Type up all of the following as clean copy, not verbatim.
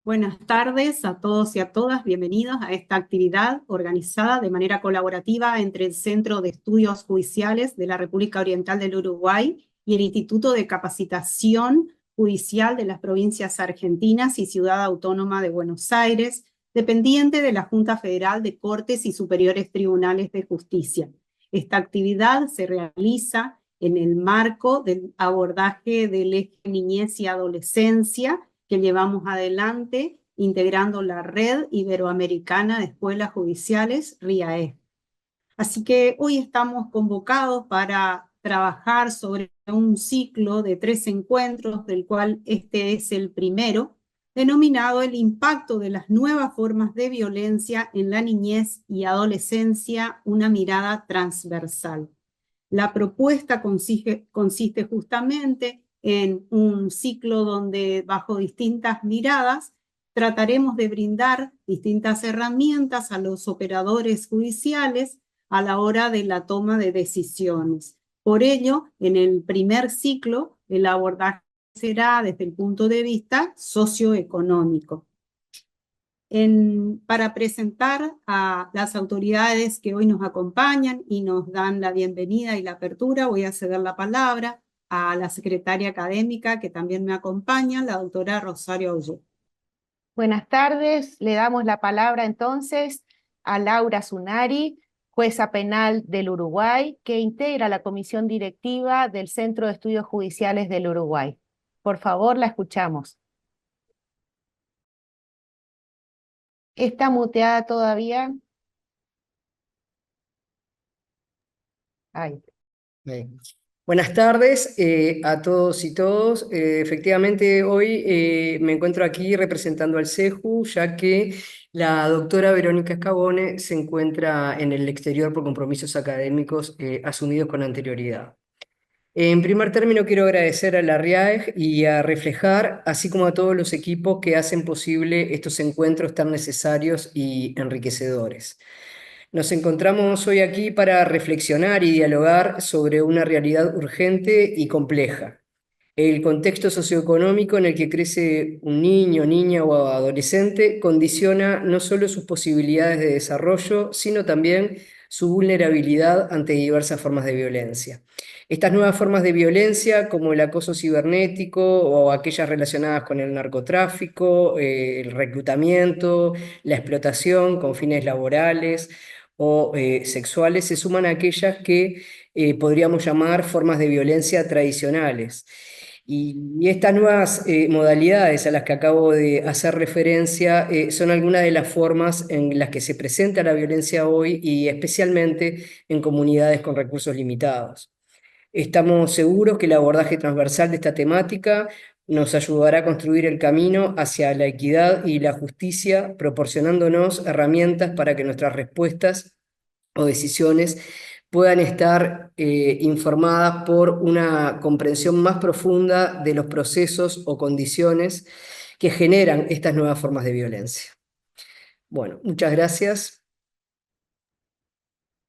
Buenas tardes a todos y a todas. Bienvenidos a esta actividad organizada de manera colaborativa entre el Centro de Estudios Judiciales de la República Oriental del Uruguay y el Instituto de Capacitación Judicial de las Provincias Argentinas y Ciudad Autónoma de Buenos Aires, dependiente de la Junta Federal de Cortes y Superiores Tribunales de Justicia. Esta actividad se realiza en el marco del abordaje del eje niñez y adolescencia que llevamos adelante integrando la Red Iberoamericana de Escuelas Judiciales, RIAE. Así que hoy estamos convocados para trabajar sobre un ciclo de 3 encuentros, del cual este es el primero, denominado El impacto de las nuevas formas de violencia en la niñez y adolescencia, una mirada transversal. La propuesta consiste justamente en un ciclo donde bajo distintas miradas trataremos de brindar distintas herramientas a los operadores judiciales a la hora de la toma de decisiones. Por ello, en el primer ciclo, el abordaje será desde el punto de vista socioeconómico. Para presentar a las autoridades que hoy nos acompañan y nos dan la bienvenida y la apertura, voy a ceder la palabra a la secretaria académica que también me acompaña, la doctora Rosario Auger. Buenas tardes, le damos la palabra entonces a Laura Zunari, jueza penal del Uruguay, que integra la comisión directiva del Centro de Estudios Judiciales del Uruguay. Por favor, la escuchamos. ¿Está muteada todavía? Ay. Bien. Buenas tardes a todos y todos. Efectivamente, hoy me encuentro aquí representando al CEJU, ya que la doctora Verónica Scavone se encuentra en el exterior por compromisos académicos asumidos con anterioridad. En primer término, quiero agradecer a la RIAEG y a Reflejar, así como a todos los equipos que hacen posible estos encuentros tan necesarios y enriquecedores. Nos encontramos hoy aquí para reflexionar y dialogar sobre una realidad urgente y compleja. El contexto socioeconómico en el que crece un niño, niña o adolescente condiciona no solo sus posibilidades de desarrollo, sino también su vulnerabilidad ante diversas formas de violencia. Estas nuevas formas de violencia, como el acoso cibernético o aquellas relacionadas con el narcotráfico, el reclutamiento, la explotación con fines laborales o sexuales, se suman a aquellas que podríamos llamar formas de violencia tradicionales. Y estas nuevas modalidades a las que acabo de hacer referencia son algunas de las formas en las que se presenta la violencia hoy y especialmente en comunidades con recursos limitados. Estamos seguros que el abordaje transversal de esta temática nos ayudará a construir el camino hacia la equidad y la justicia, proporcionándonos herramientas para que nuestras respuestas o decisiones puedan estar informadas por una comprensión más profunda de los procesos o condiciones que generan estas nuevas formas de violencia. Bueno, muchas gracias.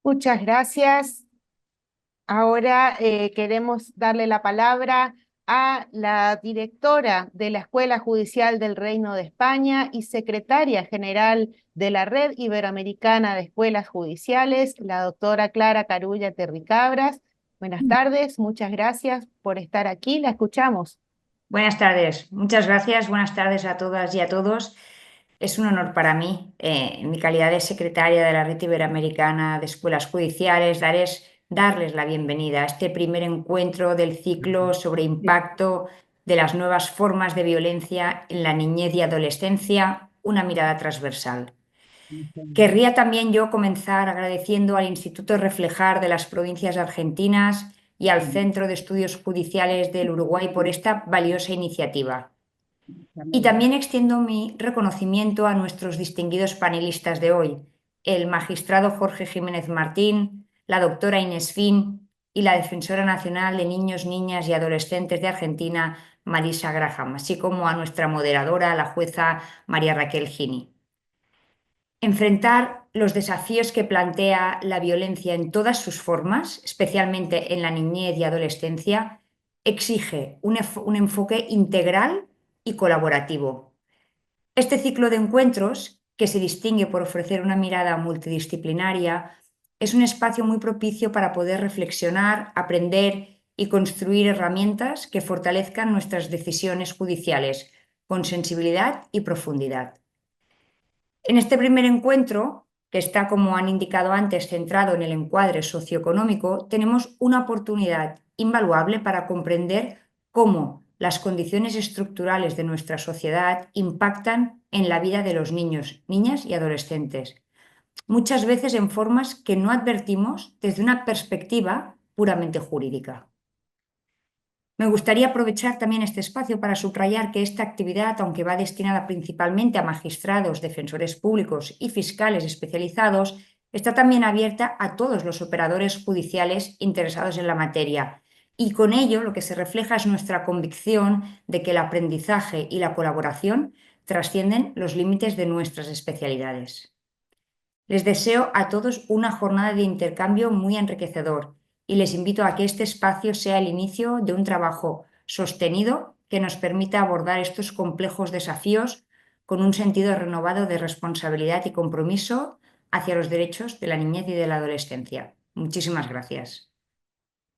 Muchas gracias. Ahora queremos darle la palabra a la directora de la Escuela Judicial del Reino de España y secretaria general de la Red Iberoamericana de Escuelas Judiciales, la doctora Clara Carulla Terricabras. Buenas tardes, muchas gracias por estar aquí, la escuchamos. Buenas tardes, muchas gracias, buenas tardes a todas y a todos. Es un honor para mí, en mi calidad de secretaria de la Red Iberoamericana de Escuelas Judiciales, darles la bienvenida a este primer encuentro del ciclo sobre impacto de las nuevas formas de violencia en la niñez y adolescencia, una mirada transversal. Querría también yo comenzar agradeciendo al Instituto Reflejar de las Provincias Argentinas y al Centro de Estudios Judiciales del Uruguay por esta valiosa iniciativa. Y también extiendo mi reconocimiento a nuestros distinguidos panelistas de hoy, el magistrado Jorge Jiménez Martín, la doctora Inés Fin y la Defensora Nacional de Niños, Niñas y Adolescentes de Argentina, Marisa Graham, así como a nuestra moderadora, la jueza María Raquel Gini. Enfrentar los desafíos que plantea la violencia en todas sus formas, especialmente en la niñez y adolescencia, exige un enfoque integral y colaborativo. Este ciclo de encuentros, que se distingue por ofrecer una mirada multidisciplinaria, es un espacio muy propicio para poder reflexionar, aprender y construir herramientas que fortalezcan nuestras decisiones judiciales con sensibilidad y profundidad. En este primer encuentro, que está, como han indicado antes, centrado en el encuadre socioeconómico, tenemos una oportunidad invaluable para comprender cómo las condiciones estructurales de nuestra sociedad impactan en la vida de los niños, niñas y adolescentes, muchas veces en formas que no advertimos desde una perspectiva puramente jurídica. Me gustaría aprovechar también este espacio para subrayar que esta actividad, aunque va destinada principalmente a magistrados, defensores públicos y fiscales especializados, está también abierta a todos los operadores judiciales interesados en la materia. Y con ello lo que se refleja es nuestra convicción de que el aprendizaje y la colaboración trascienden los límites de nuestras especialidades. Les deseo a todos una jornada de intercambio muy enriquecedor y les invito a que este espacio sea el inicio de un trabajo sostenido que nos permita abordar estos complejos desafíos con un sentido renovado de responsabilidad y compromiso hacia los derechos de la niñez y de la adolescencia. Muchísimas gracias.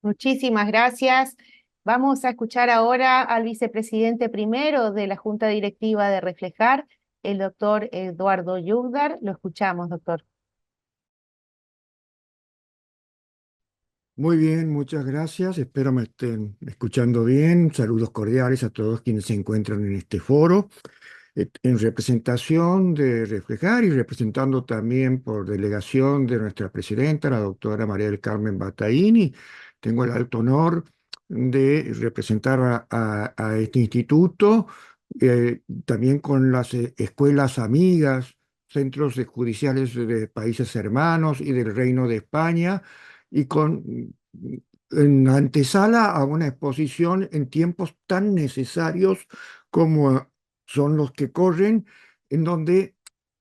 Muchísimas gracias. Vamos a escuchar ahora al vicepresidente primero de la Junta Directiva de Reflejar, el doctor Eduardo Yugdar. Lo escuchamos, doctor. Muy bien, muchas gracias. Espero me estén escuchando bien. Saludos cordiales a todos quienes se encuentran en este foro. En representación de Reflejar y representando también por delegación de nuestra presidenta, la doctora María del Carmen Bataini, tengo el alto honor de representar a este instituto, también con las escuelas amigas, centros judiciales de países hermanos y del Reino de España, y en antesala a una exposición en tiempos tan necesarios como son los que corren, en donde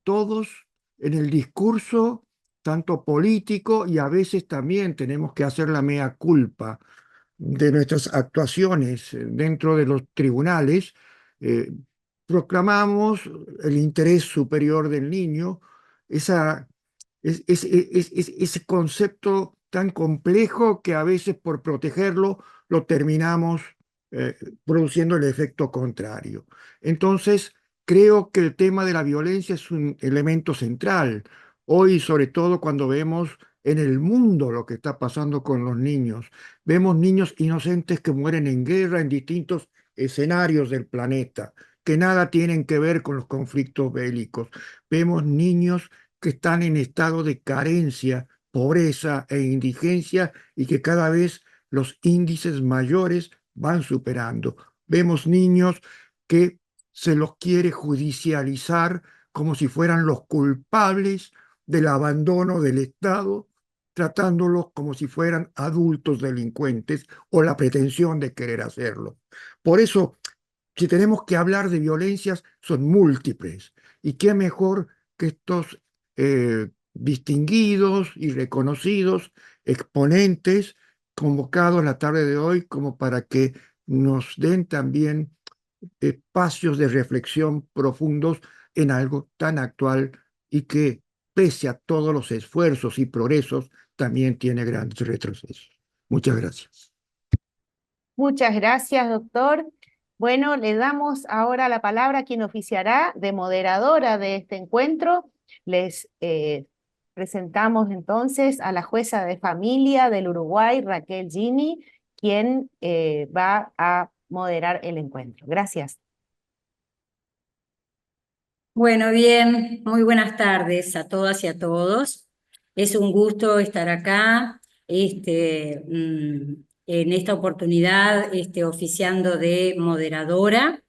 todos en el discurso, tanto político y a veces también tenemos que hacer la mea culpa de nuestras actuaciones dentro de los tribunales, eh, proclamamos el interés superior del niño, esa, ese concepto tan complejo que a veces por protegerlo lo terminamos produciendo el efecto contrario. Entonces, creo que el tema de la violencia es un elemento central. Hoy, sobre todo cuando vemos en el mundo lo que está pasando con los niños, vemos niños inocentes que mueren en guerra en distintos escenarios del planeta, que nada tienen que ver con los conflictos bélicos. Vemos niños que están en estado de carencia, pobreza e indigencia y que cada vez los índices mayores van superando. Vemos niños que se los quiere judicializar como si fueran los culpables del abandono del Estado, tratándolos como si fueran adultos delincuentes o la pretensión de querer hacerlo. Por eso, si tenemos que hablar de violencias, son múltiples. ¿Y qué mejor que estos distinguidos y reconocidos exponentes convocados la tarde de hoy como para que nos den también espacios de reflexión profundos en algo tan actual y que, pese a todos los esfuerzos y progresos, también tiene grandes retrocesos? Muchas gracias. Muchas gracias, doctor. Bueno, le damos ahora la palabra a quien oficiará de moderadora de este encuentro. Les presentamos entonces a la jueza de familia del Uruguay, Raquel Gini, quien va a moderar el encuentro. Gracias. Bueno, bien, muy buenas tardes a todas y a todos. Es un gusto estar acá en esta oportunidad oficiando de moderadora.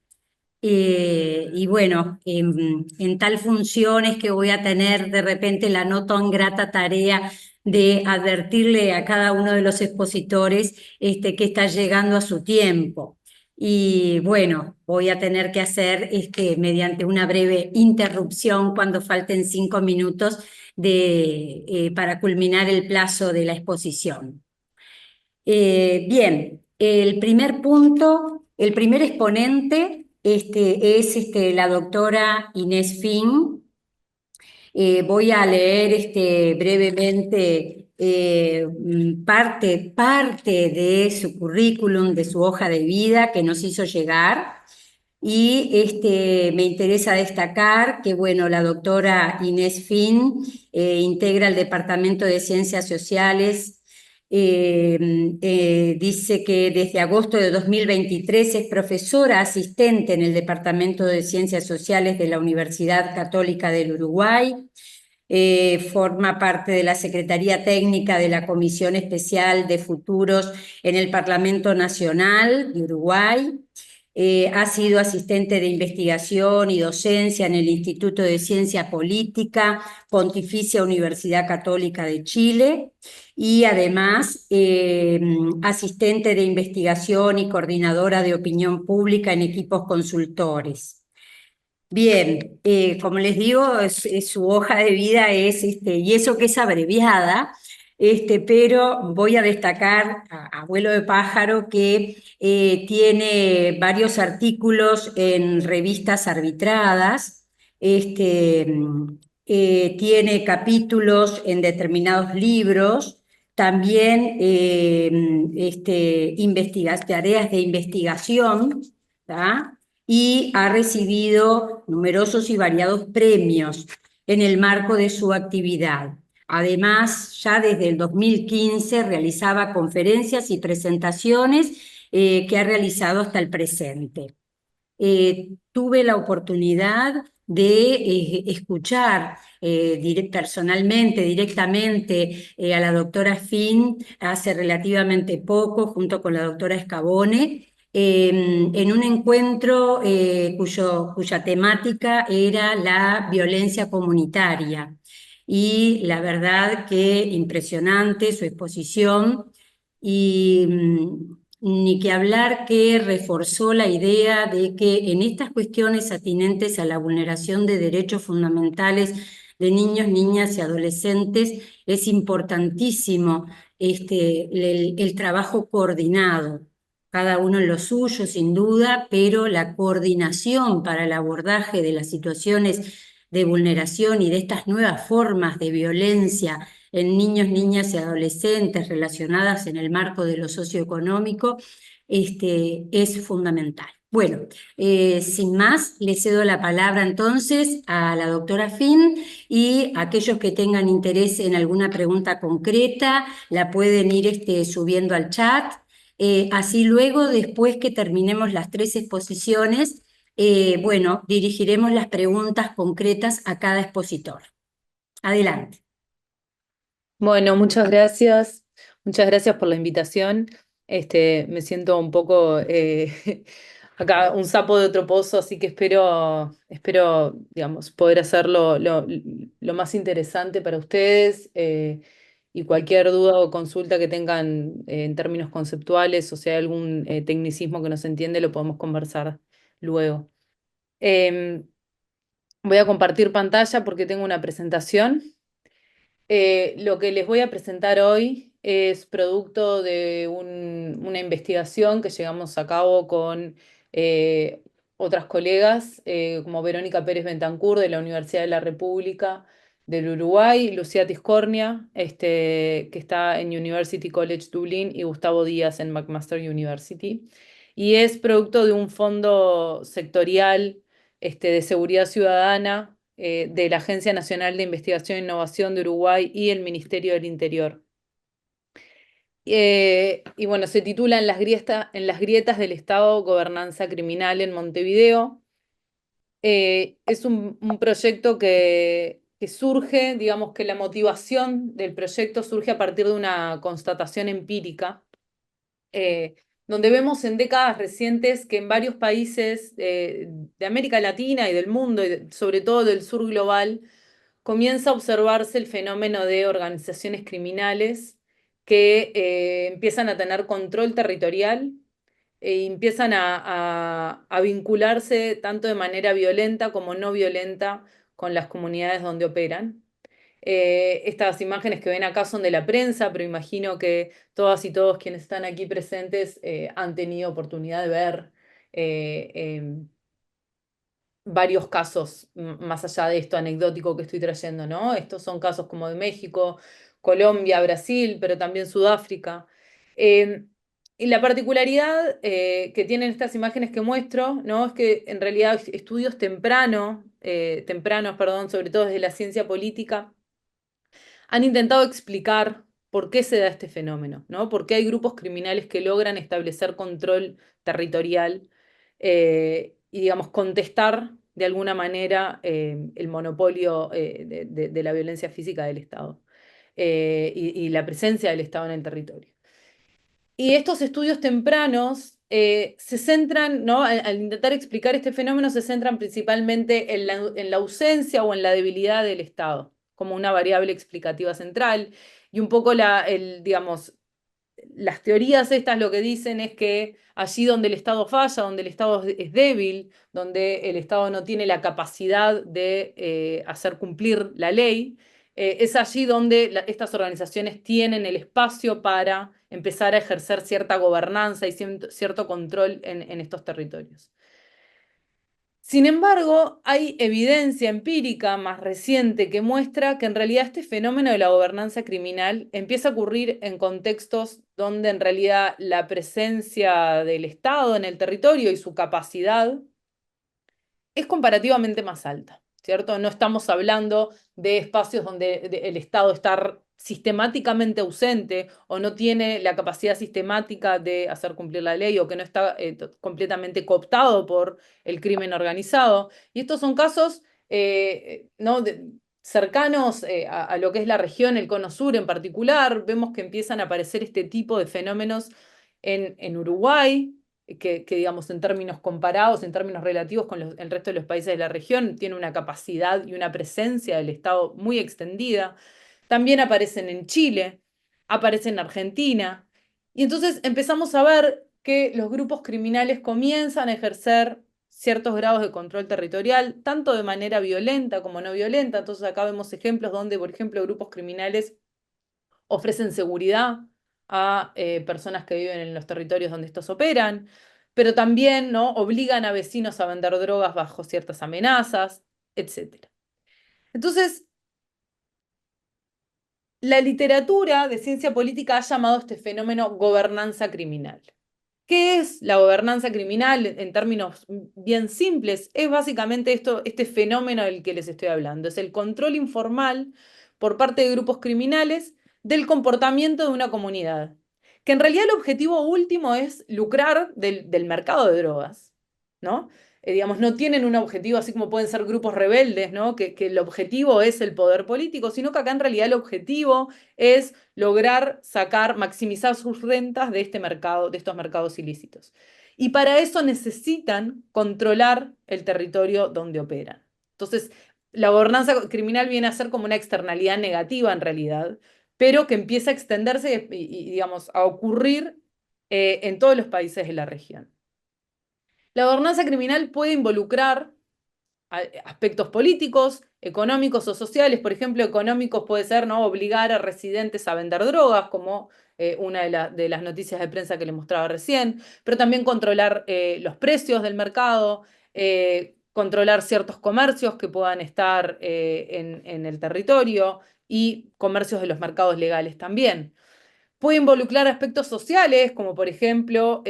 Y bueno, en tal función es que voy a tener de repente la no tan grata tarea de advertirle a cada uno de los expositores que está llegando a su tiempo. Y bueno, voy a tener que hacer mediante una breve interrupción cuando falten 5 minutos para culminar el plazo de la exposición. Bien, el primer punto, el primer exponente es la doctora Inés Fin. Voy a leer brevemente parte de su currículum, de su hoja de vida que nos hizo llegar. Y me interesa destacar que, bueno, la doctora Inés Fin integra el Departamento de Ciencias Sociales. Dice que desde agosto de 2023 es profesora asistente en el Departamento de Ciencias Sociales de la Universidad Católica del Uruguay. Forma parte de la Secretaría Técnica de la Comisión Especial de Futuros en el Parlamento Nacional de Uruguay. Ha sido asistente de investigación y docencia en el Instituto de Ciencia Política, Pontificia Universidad Católica de Chile, y además asistente de investigación y coordinadora de opinión pública en equipos consultores. Bien, como les digo, su hoja de vida es, y eso que es abreviada, pero voy a destacar a vuelo de pájaro que tiene varios artículos en revistas arbitradas, tiene capítulos en determinados libros, también tareas de investigación, ¿tá? Y ha recibido numerosos y variados premios en el marco de su actividad. Además, ya desde el 2015 realizaba conferencias y presentaciones que ha realizado hasta el presente. Tuve la oportunidad de escuchar personalmente, directamente a la doctora Fin hace relativamente poco, junto con la doctora Scavone, en un encuentro cuya temática era la violencia comunitaria. Y la verdad que impresionante su exposición y ni que hablar que reforzó la idea de que en estas cuestiones atinentes a la vulneración de derechos fundamentales de niños, niñas y adolescentes es importantísimo el trabajo coordinado, cada uno en lo suyo, sin duda, pero la coordinación para el abordaje de las situaciones de vulneración y de estas nuevas formas de violencia en niños, niñas y adolescentes relacionadas en el marco de lo socioeconómico, es fundamental. Bueno, sin más, le cedo la palabra entonces a la doctora Fin, y aquellos que tengan interés en alguna pregunta concreta la pueden ir subiendo al chat. Así luego, después que terminemos las 3 exposiciones, bueno, dirigiremos las preguntas concretas a cada expositor. Adelante. Bueno, muchas gracias. Muchas gracias por la invitación. Me siento un poco acá un sapo de otro pozo, así que espero, digamos, poder hacerlo lo más interesante para ustedes, y cualquier duda o consulta que tengan en términos conceptuales, o sea, algún tecnicismo que no se entiende, lo podemos conversar luego. Voy a compartir pantalla porque tengo una presentación. Lo que les voy a presentar hoy es producto de una investigación que llevamos a cabo con otras colegas, como Verónica Pérez Bentancur de la Universidad de la República del Uruguay, Lucía Tiscornia, que está en University College Dublin, y Gustavo Díaz en McMaster University. Y es producto de un fondo sectorial de seguridad ciudadana de la Agencia Nacional de Investigación e Innovación de Uruguay y el Ministerio del Interior. Y bueno, se titula En las grietas del Estado, Gobernanza Criminal en Montevideo. Es un proyecto que surge, digamos que la motivación del proyecto surge a partir de una constatación empírica, donde vemos en décadas recientes que en varios países de América Latina y del mundo, y sobre todo del sur global, comienza a observarse el fenómeno de organizaciones criminales que empiezan a tener control territorial e empiezan a vincularse tanto de manera violenta como no violenta con las comunidades donde operan. Estas imágenes que ven acá son de la prensa, pero imagino que todas y todos quienes están aquí presentes han tenido oportunidad de ver varios casos más allá de esto anecdótico que estoy trayendo, ¿no? Estos son casos como de México, Colombia, Brasil, pero también Sudáfrica. Y la particularidad que tienen estas imágenes que muestro, ¿no? Es que en realidad estudios tempranos, perdón, sobre todo desde la ciencia política, han intentado explicar por qué se da este fenómeno, ¿no? Por qué hay grupos criminales que logran establecer control territorial y, digamos, contestar de alguna manera el monopolio de la violencia física del Estado y la presencia del Estado en el territorio. Y estos estudios tempranos se centran, ¿no? Al intentar explicar este fenómeno, se centran principalmente en la ausencia o en la debilidad del Estado, como una variable explicativa central. Y un poco digamos, las teorías estas lo que dicen es que allí donde el Estado falla, donde el Estado es débil, donde el Estado no tiene la capacidad de hacer cumplir la ley, es allí donde estas organizaciones tienen el espacio para empezar a ejercer cierta gobernanza y cierto control en estos territorios. Sin embargo, hay evidencia empírica más reciente que muestra que en realidad este fenómeno de la gobernanza criminal empieza a ocurrir en contextos donde en realidad la presencia del Estado en el territorio y su capacidad es comparativamente más alta, ¿cierto? No estamos hablando de espacios donde el Estado está sistemáticamente ausente o no tiene la capacidad sistemática de hacer cumplir la ley o que no está completamente cooptado por el crimen organizado. Y estos son casos ¿no? cercanos a lo que es la región, el Cono Sur en particular. Vemos que empiezan a aparecer este tipo de fenómenos en Uruguay, que, digamos, en términos comparados, en términos relativos con el resto de los países de la región, tiene una capacidad y una presencia del Estado muy extendida. También aparecen en Chile, aparecen en Argentina. Y entonces empezamos a ver que los grupos criminales comienzan a ejercer ciertos grados de control territorial, tanto de manera violenta como no violenta. Entonces acá vemos ejemplos donde, por ejemplo, grupos criminales ofrecen seguridad a personas que viven en los territorios donde estos operan, pero también, ¿no? obligan a vecinos a vender drogas bajo ciertas amenazas, etc. Entonces, la literatura de ciencia política ha llamado a este fenómeno gobernanza criminal. ¿Qué es la gobernanza criminal en términos bien simples? Es básicamente este fenómeno del que les estoy hablando. Es el control informal por parte de grupos criminales del comportamiento de una comunidad. Que en realidad el objetivo último es lucrar del mercado de drogas, ¿no? Digamos, no tienen un objetivo así como pueden ser grupos rebeldes, ¿no? Que el objetivo es el poder político, sino que acá en realidad el objetivo es lograr maximizar sus rentas de este mercado, de estos mercados ilícitos. Y para eso necesitan controlar el territorio donde operan. Entonces, la gobernanza criminal viene a ser como una externalidad negativa en realidad, pero que empieza a extenderse y digamos, a ocurrir en todos los países de la región. La gobernanza criminal puede involucrar aspectos políticos, económicos o sociales. Por ejemplo, económicos puede ser, ¿no? obligar a residentes a vender drogas, como una de las noticias de prensa que les mostraba recién, pero también controlar los precios del mercado, controlar ciertos comercios que puedan estar en el territorio y comercios de los mercados legales también. Puede involucrar aspectos sociales, como por ejemplo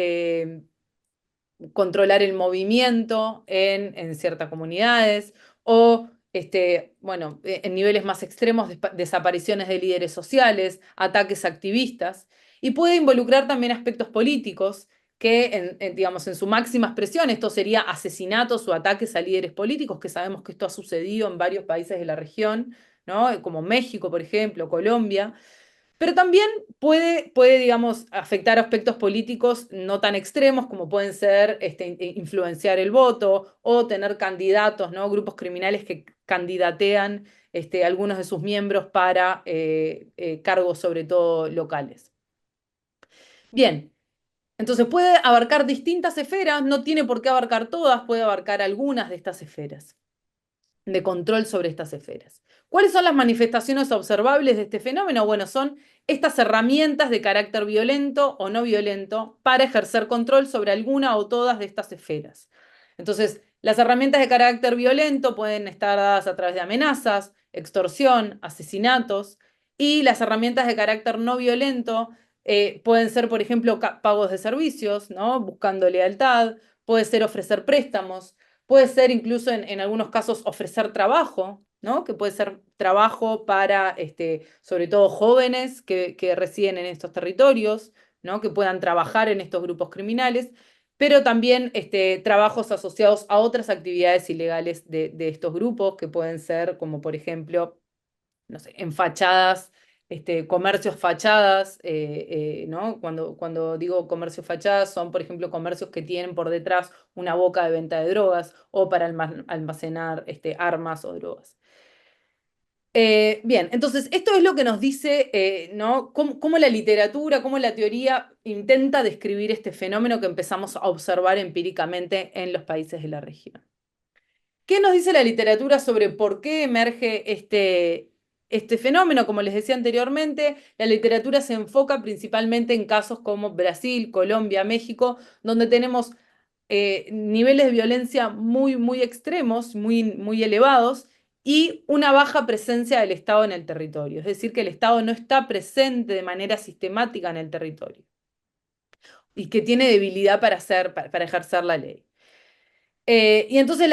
controlar el movimiento en ciertas comunidades o, bueno, en niveles más extremos, desapariciones de líderes sociales, ataques activistas, y puede involucrar también aspectos políticos que, digamos, en su máxima expresión, esto sería asesinatos o ataques a líderes políticos, que sabemos que esto ha sucedido en varios países de la región, ¿no? como México, por ejemplo, Colombia. Pero también puede, digamos, afectar aspectos políticos no tan extremos como pueden ser influenciar el voto o tener candidatos, ¿no? grupos criminales que candidatean algunos de sus miembros para cargos sobre todo locales. Bien, entonces puede abarcar distintas esferas, no tiene por qué abarcar todas, puede abarcar algunas de estas esferas, de control sobre estas esferas. ¿Cuáles son las manifestaciones observables de este fenómeno? Bueno, son estas herramientas de carácter violento o no violento para ejercer control sobre alguna o todas de estas esferas. Entonces, Las herramientas de carácter violento pueden estar dadas a través de amenazas, extorsión, asesinatos, y las herramientas de carácter no violento pueden ser, por ejemplo, pagos de servicios, ¿no? Buscando lealtad, puede ser ofrecer préstamos, puede ser incluso en algunos casos ofrecer trabajo, ¿no? Que puede ser trabajo para, sobre todo, jóvenes que residen en estos territorios, ¿no? Que puedan trabajar en estos grupos criminales, pero también trabajos asociados a otras actividades ilegales de estos grupos, que pueden ser como, por ejemplo, no sé, en fachadas, comercios fachadas, ¿no? Cuando digo comercios fachadas son, por ejemplo, comercios que tienen por detrás una boca de venta de drogas o para almacenar armas o drogas. Bien, entonces esto es lo que nos dice, ¿no? Cómo la literatura, cómo la teoría intenta describir este fenómeno que empezamos a observar empíricamente en los países de la región. ¿Qué nos dice la literatura sobre por qué emerge este fenómeno? Como les decía anteriormente, la literatura se enfoca principalmente en casos como Brasil, Colombia, México, donde tenemos niveles de violencia muy, muy extremos, muy, muy elevados, y una baja presencia del Estado en el territorio. Es decir, que el Estado no está presente de manera sistemática en el territorio y que tiene debilidad para ejercer la ley. Y entonces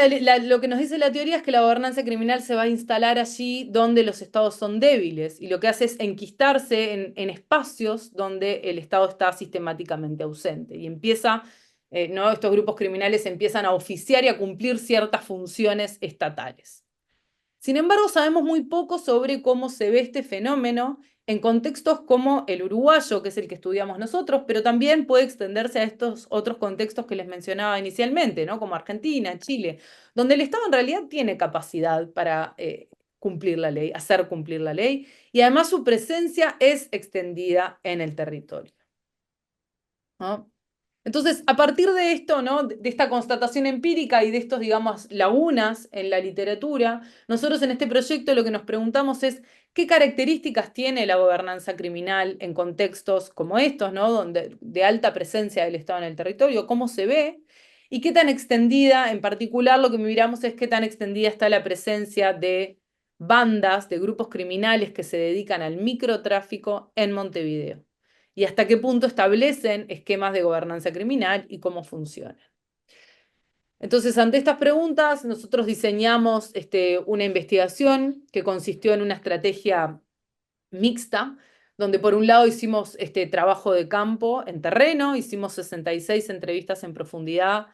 lo que nos dice la teoría es que la gobernanza criminal se va a instalar allí donde los estados son débiles, y lo que hace es enquistarse en espacios donde el Estado está sistemáticamente ausente. Y ¿no? Estos grupos criminales empiezan a oficiar y a cumplir ciertas funciones estatales. Sin embargo, sabemos muy poco sobre cómo se ve este fenómeno en contextos como el uruguayo, que es el que estudiamos nosotros, pero también puede extenderse a estos otros contextos que les mencionaba inicialmente, ¿no? Como Argentina, Chile, donde el Estado en realidad tiene capacidad para cumplir la ley, hacer cumplir la ley, y además su presencia es extendida en el territorio, ¿no? Entonces, a partir de esto, ¿no? De esta constatación empírica y de estos, digamos, lagunas en la literatura, nosotros en este proyecto lo que nos preguntamos es qué características tiene la gobernanza criminal en contextos como estos, ¿no? Donde, de alta presencia del Estado en el territorio, cómo se ve, y qué tan extendida, en particular lo que miramos es qué tan extendida está la presencia de bandas, de grupos criminales que se dedican al microtráfico en Montevideo, y hasta qué punto establecen esquemas de gobernanza criminal y cómo funcionan. Entonces, ante estas preguntas, nosotros diseñamos una investigación que consistió en una estrategia mixta, donde por un lado hicimos trabajo de campo en terreno, hicimos 66 entrevistas en profundidad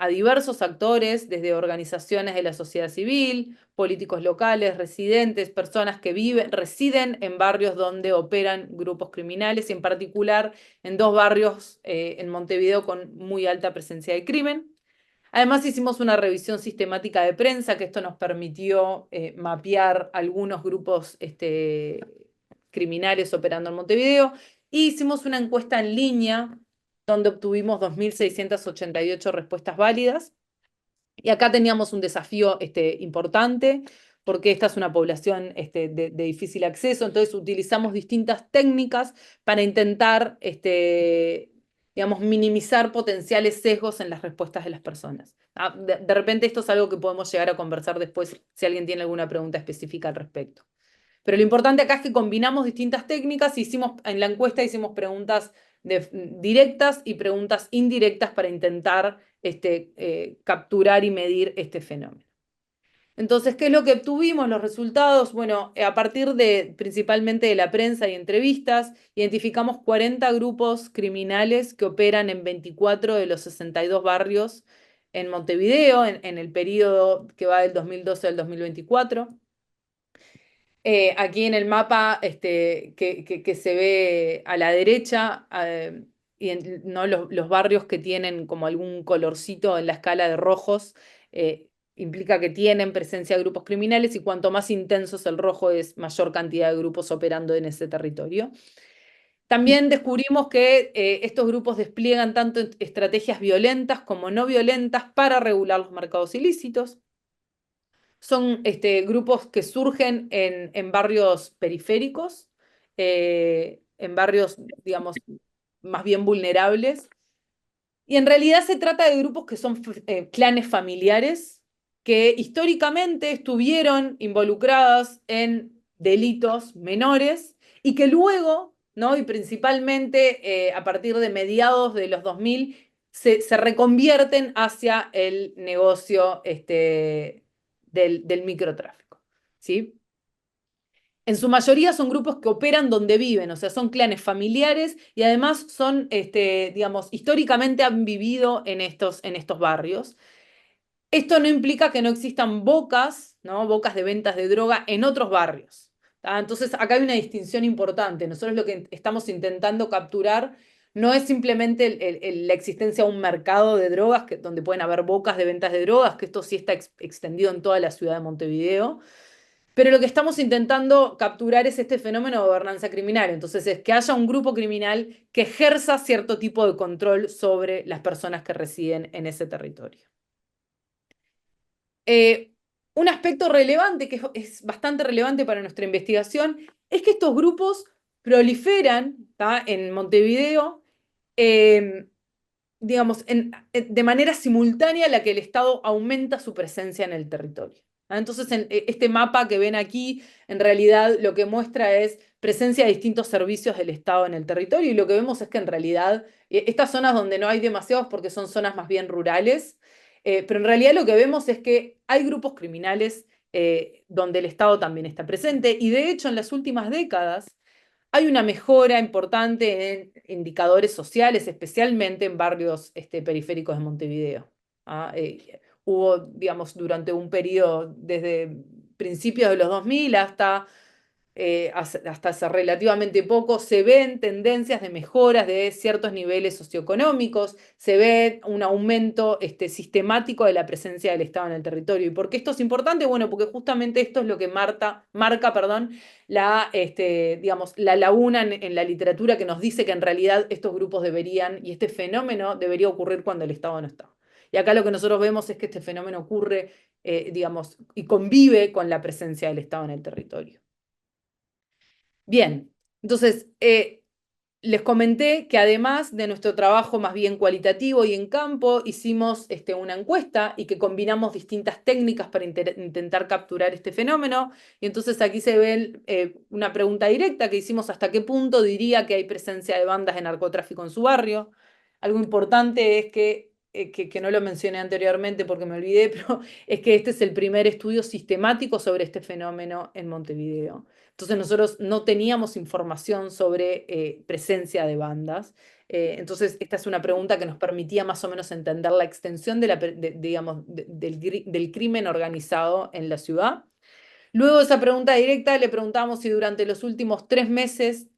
a diversos actores, desde organizaciones de la sociedad civil, políticos locales, residentes, personas que residen en barrios donde operan grupos criminales, y en particular en 2 barrios en Montevideo con muy alta presencia de crimen. Además hicimos una revisión sistemática de prensa, que esto nos permitió mapear algunos grupos criminales operando en Montevideo, y hicimos una encuesta en línea donde obtuvimos 2.688 respuestas válidas. Y acá teníamos un desafío importante, porque esta es una población de difícil acceso, entonces utilizamos distintas técnicas para intentar digamos, minimizar potenciales sesgos en las respuestas de las personas. De repente esto es algo que podemos llegar a conversar después si alguien tiene alguna pregunta específica al respecto. Pero lo importante acá es que combinamos distintas técnicas, en la encuesta hicimos preguntas directas y preguntas indirectas para intentar capturar y medir este fenómeno. Entonces, ¿qué es lo que obtuvimos? Los resultados, bueno, a partir principalmente de la prensa y entrevistas, identificamos 40 grupos criminales que operan en 24 de los 62 barrios en Montevideo, en el periodo que va del 2012 al 2024. Aquí en el mapa que se ve a la derecha, ¿no? Los barrios que tienen como algún colorcito en la escala de rojos, implica que tienen presencia de grupos criminales, y cuanto más intenso es el rojo, es mayor cantidad de grupos operando en ese territorio. También descubrimos que estos grupos despliegan tanto estrategias violentas como no violentas para regular los mercados ilícitos. Son grupos que surgen en barrios periféricos, en barrios, digamos, más bien vulnerables, Y en realidad se trata de grupos que son clanes familiares que históricamente estuvieron involucrados en delitos menores y que luego, ¿no? Y principalmente a partir de mediados de los 2000, se reconvierten hacia el negocio del microtráfico, ¿sí? En su mayoría son grupos que operan donde viven, o sea, son clanes familiares y además son, digamos, históricamente han vivido en estos barrios. Esto no implica que no existan bocas, ¿no? Bocas de ventas de droga en otros barrios. Entonces, acá hay una distinción importante. Nosotros lo que estamos intentando capturar no es simplemente la existencia de un mercado de drogas donde pueden haber bocas de ventas de drogas, que esto sí está extendido en toda la ciudad de Montevideo, pero lo que estamos intentando capturar es este fenómeno de gobernanza criminal. Entonces, es que haya un grupo criminal que ejerza cierto tipo de control sobre las personas que residen en ese territorio. Un aspecto relevante, que es bastante relevante para nuestra investigación, es que estos grupos proliferan, ¿tá?, en Montevideo, digamos, de manera simultánea a la que el Estado aumenta su presencia en el territorio. Entonces, este mapa que ven aquí, en realidad lo que muestra es presencia de distintos servicios del Estado en el territorio, y lo que vemos es que en realidad estas zonas donde no hay demasiados porque son zonas más bien rurales, pero en realidad lo que vemos es que hay grupos criminales donde el Estado también está presente, y de hecho en las últimas décadas hay una mejora importante en indicadores sociales, especialmente en barrios periféricos de Montevideo. Hubo, digamos, durante un periodo desde principios de los 2000 hasta hace relativamente poco, se ven tendencias de mejoras de ciertos niveles socioeconómicos, se ve un aumento sistemático de la presencia del Estado en el territorio. ¿Y por qué esto es importante? Bueno, porque justamente esto es lo que marca, digamos, la laguna en la literatura que nos dice que en realidad estos grupos deberían, y este fenómeno debería ocurrir cuando el Estado no está. Y acá lo que nosotros vemos es que este fenómeno ocurre, digamos, y convive con la presencia del Estado en el territorio. Bien, entonces les comenté que además de nuestro trabajo más bien cualitativo y en campo, hicimos una encuesta y que combinamos distintas técnicas para intentar capturar este fenómeno. Y entonces aquí se ve una pregunta directa que hicimos: ¿hasta qué punto diría que hay presencia de bandas de narcotráfico en su barrio? Algo importante es que no lo mencioné anteriormente porque me olvidé, pero es que este es el primer estudio sistemático sobre este fenómeno en Montevideo. Entonces nosotros no teníamos información sobre presencia de bandas. Entonces esta es una pregunta que nos permitía más o menos entender la extensión digamos, del crimen organizado en la ciudad. Luego de esa pregunta directa le preguntamos si durante los últimos 3 meses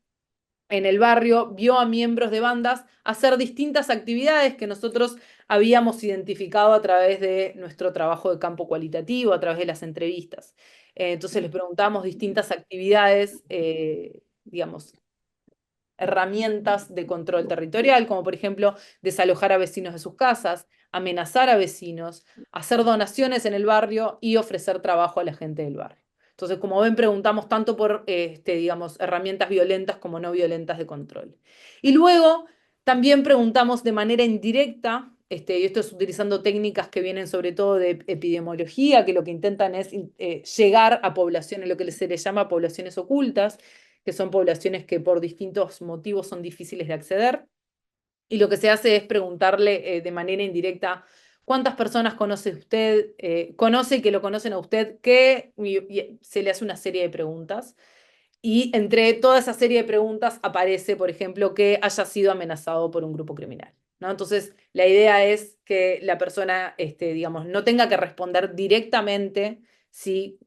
en el barrio vio a miembros de bandas hacer distintas actividades que nosotros habíamos identificado a través de nuestro trabajo de campo cualitativo, a través de las entrevistas. Entonces les preguntamos distintas actividades, digamos, herramientas de control territorial, como por ejemplo desalojar a vecinos de sus casas, amenazar a vecinos, hacer donaciones en el barrio y ofrecer trabajo a la gente del barrio. Entonces, como ven, preguntamos tanto por digamos, herramientas violentas como no violentas de control. Y luego también preguntamos de manera indirecta, y esto es utilizando técnicas que vienen sobre todo de epidemiología, que lo que intentan es llegar a poblaciones, lo que se les llama poblaciones ocultas, que son poblaciones que por distintos motivos son difíciles de acceder. Y lo que se hace es preguntarle de manera indirecta: ¿cuántas personas conoce usted? ¿Conoce y que lo conocen a usted? Y se le hace una serie de preguntas. Y entre toda esa serie de preguntas aparece, por ejemplo, que haya sido amenazado por un grupo criminal, ¿no? Entonces, la idea es que la persona, digamos, no tenga que responder directamente si,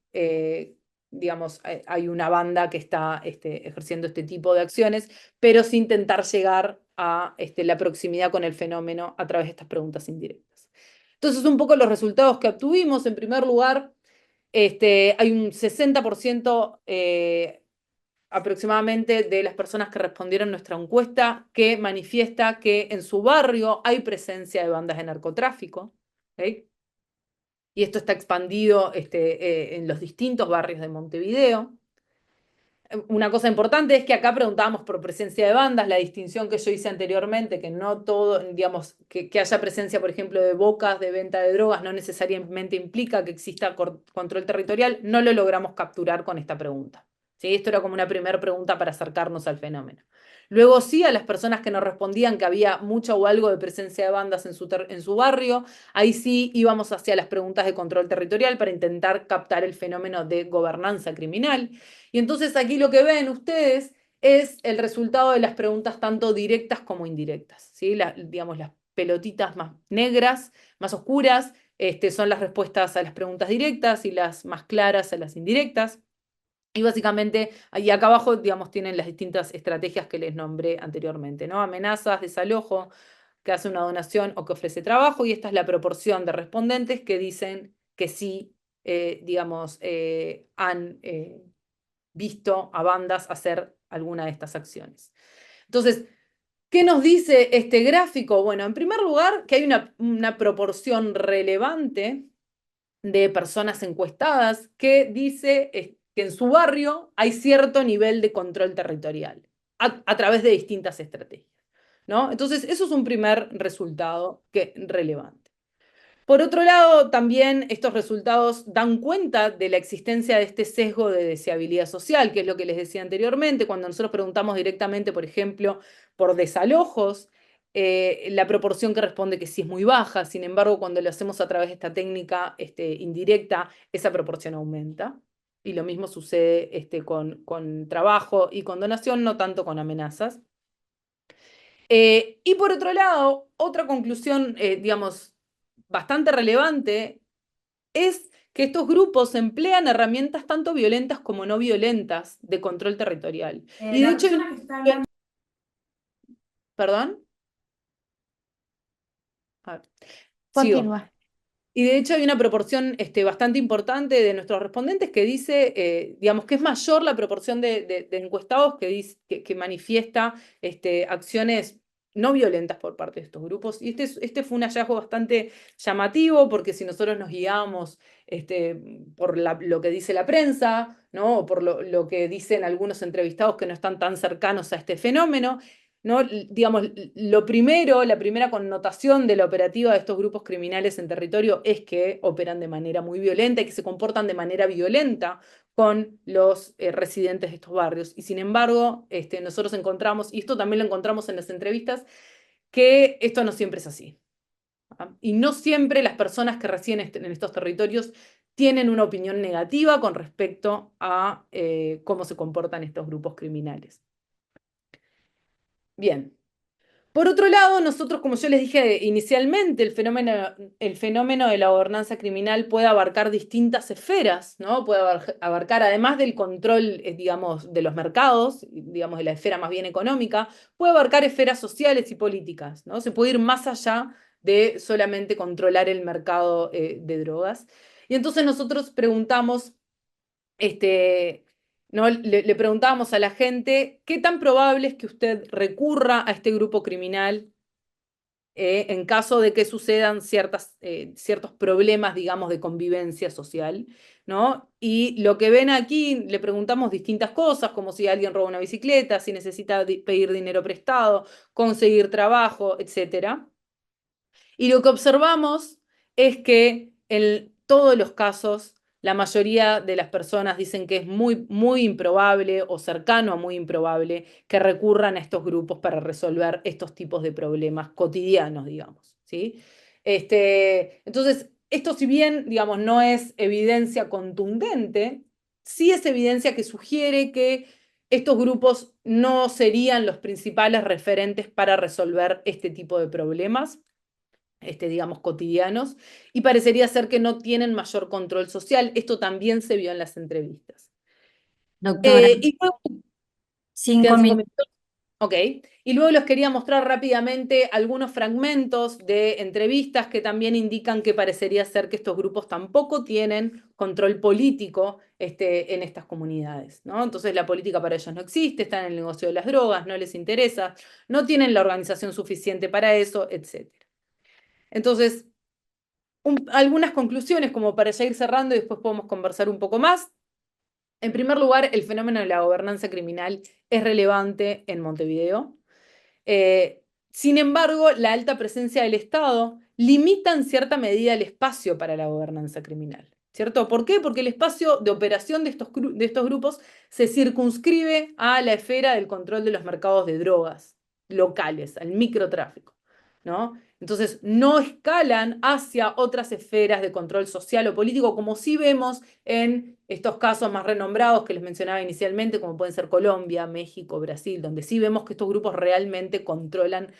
digamos, hay una banda que está ejerciendo este tipo de acciones, pero sí intentar llegar a la proximidad con el fenómeno a través de estas preguntas indirectas. Entonces, un poco los resultados que obtuvimos: en primer lugar, hay un 60% aproximadamente de las personas que respondieron a nuestra encuesta que manifiesta que en su barrio hay presencia de bandas de narcotráfico, ¿okay? Y esto está expandido en los distintos barrios de Montevideo. Una cosa importante es que acá preguntábamos por presencia de bandas, la distinción que yo hice anteriormente, que no todo, digamos, que haya presencia, por ejemplo, de bocas de venta de drogas, no necesariamente implica que exista control territorial, no lo logramos capturar con esta pregunta. ¿Sí? Esto era como una primera pregunta para acercarnos al fenómeno. Luego sí, a las personas que nos respondían que había mucha o algo de presencia de bandas en su barrio, ahí sí íbamos hacia las preguntas de control territorial para intentar captar el fenómeno de gobernanza criminal. Y entonces aquí lo que ven ustedes es el resultado de las preguntas tanto directas como indirectas, ¿sí? Digamos, las pelotitas más negras, más oscuras, son las respuestas a las preguntas directas y las más claras a las indirectas. Y básicamente, ahí acá abajo, digamos, tienen las distintas estrategias que les nombré anteriormente, ¿no? Amenazas, desalojo, que hace una donación o que ofrece trabajo, y esta es la proporción de respondentes que dicen que sí, digamos, han visto a bandas hacer alguna de estas acciones. Entonces, ¿qué nos dice este gráfico? Bueno, en primer lugar, que hay una proporción relevante de personas encuestadas que dice que en su barrio hay cierto nivel de control territorial a través de distintas estrategias, ¿no? Entonces, eso es un primer resultado relevante. Por otro lado, también estos resultados dan cuenta de la existencia de este sesgo de deseabilidad social, que es lo que les decía anteriormente, cuando nosotros preguntamos directamente, por ejemplo, por desalojos, la proporción que responde que sí es muy baja. Sin embargo, cuando lo hacemos a través de esta técnica indirecta, esa proporción aumenta. Y lo mismo sucede con trabajo y con donación, no tanto con amenazas. Y por otro lado, otra conclusión, digamos, bastante relevante es que estos grupos emplean herramientas tanto violentas como no violentas de control territorial. Y de hecho, ¿perdón? A ver, sigo. Continúa. Y de hecho hay una proporción bastante importante de nuestros respondentes que dice, digamos, que es mayor la proporción de encuestados que manifiesta acciones no violentas por parte de estos grupos. Y este fue un hallazgo bastante llamativo, porque si nosotros nos guiamos por lo que dice la prensa, ¿no? O por lo que dicen algunos entrevistados que no están tan cercanos a este fenómeno, ¿no? Digamos, la primera connotación de la operativa de estos grupos criminales en territorio es que operan de manera muy violenta y que se comportan de manera violenta con los residentes de estos barrios. Y sin embargo, nosotros encontramos, y esto también lo encontramos en las entrevistas, que esto no siempre es así. Y no siempre las personas que residen en estos territorios tienen una opinión negativa con respecto a cómo se comportan estos grupos criminales. Bien. Por otro lado, nosotros, como yo les dije inicialmente, el fenómeno de la gobernanza criminal puede abarcar distintas esferas, ¿no? Puede abarcar, además del control, digamos, de los mercados, digamos, de la esfera más bien económica, puede abarcar esferas sociales y políticas, ¿no? Se puede ir más allá de solamente controlar el mercado de drogas. Y entonces nosotros preguntamos, ¿no? Le preguntábamos a la gente qué tan probable es que usted recurra a este grupo criminal en caso de que sucedan ciertos problemas, digamos, de convivencia social, ¿no? Y lo que ven aquí, le preguntamos distintas cosas, como si alguien roba una bicicleta, si necesita pedir dinero prestado, conseguir trabajo, etc. Y lo que observamos es que en todos los casos, la mayoría de las personas dicen que es muy, muy improbable o cercano a muy improbable que recurran a estos grupos para resolver estos tipos de problemas cotidianos, digamos, ¿sí? Entonces, esto si bien, digamos, no es evidencia contundente, sí es evidencia que sugiere que estos grupos no serían los principales referentes para resolver este tipo de problemas, digamos, cotidianos, y parecería ser que no tienen mayor control social. Esto también se vio en las entrevistas. Doctora, Y luego, 5 quedan 5 minutos. minutos. Ok. Y luego les quería mostrar rápidamente algunos fragmentos de entrevistas que también indican que parecería ser que estos grupos tampoco tienen control político en estas comunidades, ¿no? Entonces la política para ellos no existe, están en el negocio de las drogas, no les interesa, no tienen la organización suficiente para eso, etc. Entonces, algunas conclusiones como para ya ir cerrando y después podemos conversar un poco más. En primer lugar, el fenómeno de la gobernanza criminal es relevante en Montevideo. Sin embargo, la alta presencia del Estado limita en cierta medida el espacio para la gobernanza criminal, ¿cierto? ¿Por qué? Porque el espacio de operación de estos grupos se circunscribe a la esfera del control de los mercados de drogas locales, al microtráfico, ¿no? Entonces, no escalan hacia otras esferas de control social o político, como sí vemos en estos casos más renombrados que les mencionaba inicialmente, como pueden ser Colombia, México, Brasil, donde sí vemos que estos grupos realmente controlan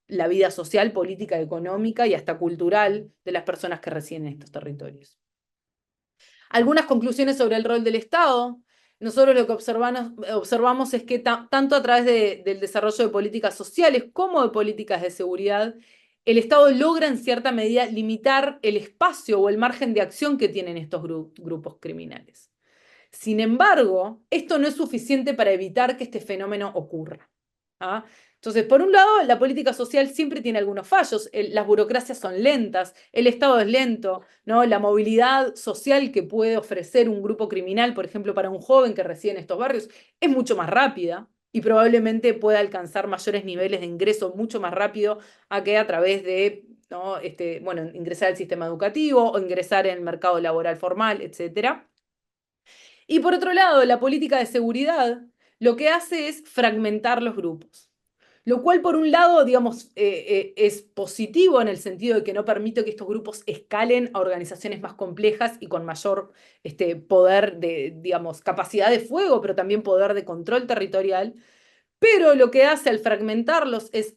la vida social, política, económica y hasta cultural de las personas que residen en estos territorios. Algunas conclusiones sobre el rol del Estado. Nosotros lo que observamos es que tanto a través del desarrollo de políticas sociales como de políticas de seguridad, el Estado logra en cierta medida limitar el espacio o el margen de acción que tienen estos grupos criminales. Sin embargo, esto no es suficiente para evitar que este fenómeno ocurra. ¿Ah? Entonces, por un lado, la política social siempre tiene algunos fallos, las burocracias son lentas, el Estado es lento, ¿no? La movilidad social que puede ofrecer un grupo criminal, por ejemplo, para un joven que reside en estos barrios, es mucho más rápida y probablemente pueda alcanzar mayores niveles de ingreso mucho más rápido a que a través de, ¿no? Ingresar al sistema educativo o ingresar en el mercado laboral formal, etc. Y por otro lado, la política de seguridad lo que hace es fragmentar los grupos. Lo cual, por un lado, digamos, es positivo en el sentido de que no permite que estos grupos escalen a organizaciones más complejas y con mayor poder digamos, capacidad de fuego, pero también poder de control territorial. Pero lo que hace al fragmentarlos es,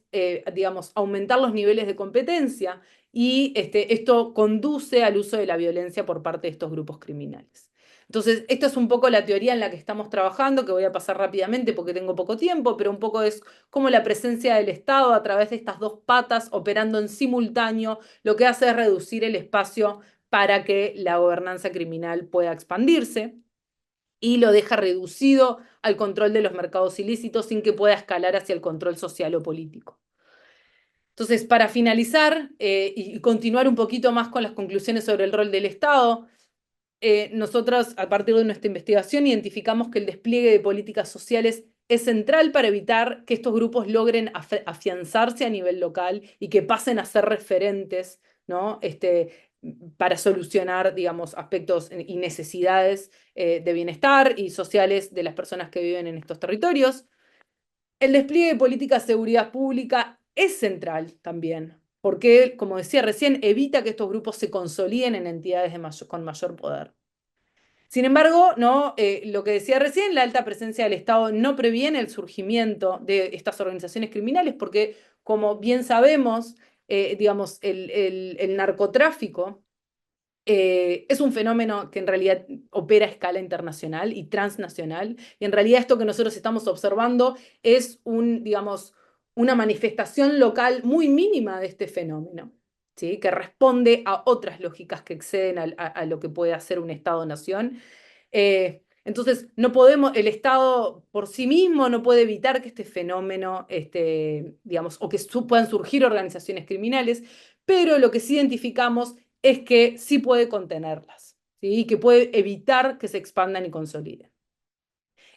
digamos, aumentar los niveles de competencia y esto conduce al uso de la violencia por parte de estos grupos criminales. Entonces, esta es un poco la teoría en la que estamos trabajando, que voy a pasar rápidamente porque tengo poco tiempo, pero un poco es cómo la presencia del Estado a través de estas dos patas operando en simultáneo, lo que hace es reducir el espacio para que la gobernanza criminal pueda expandirse y lo deja reducido al control de los mercados ilícitos sin que pueda escalar hacia el control social o político. Entonces, para finalizar y continuar un poquito más con las conclusiones sobre el rol del Estado, nosotros, a partir de nuestra investigación, identificamos que el despliegue de políticas sociales es central para evitar que estos grupos logren afianzarse a nivel local y que pasen a ser referentes, ¿no? Para solucionar, digamos, aspectos y necesidades de bienestar y sociales de las personas que viven en estos territorios. El despliegue de políticas de seguridad pública es central también, porque, como decía recién, evita que estos grupos se consoliden en entidades con mayor poder. Sin embargo, ¿no? Lo que decía recién, la alta presencia del Estado no previene el surgimiento de estas organizaciones criminales, porque, como bien sabemos, digamos, el narcotráfico es un fenómeno que en realidad opera a escala internacional y transnacional, y en realidad esto que nosotros estamos observando es digamos, una manifestación local muy mínima de este fenómeno, ¿sí? Que responde a otras lógicas que exceden a lo que puede hacer un Estado-nación. Entonces, el Estado por sí mismo no puede evitar que este fenómeno, digamos, o que puedan surgir organizaciones criminales, pero lo que sí identificamos es que sí puede contenerlas, ¿sí? Que puede evitar que se expandan y consoliden.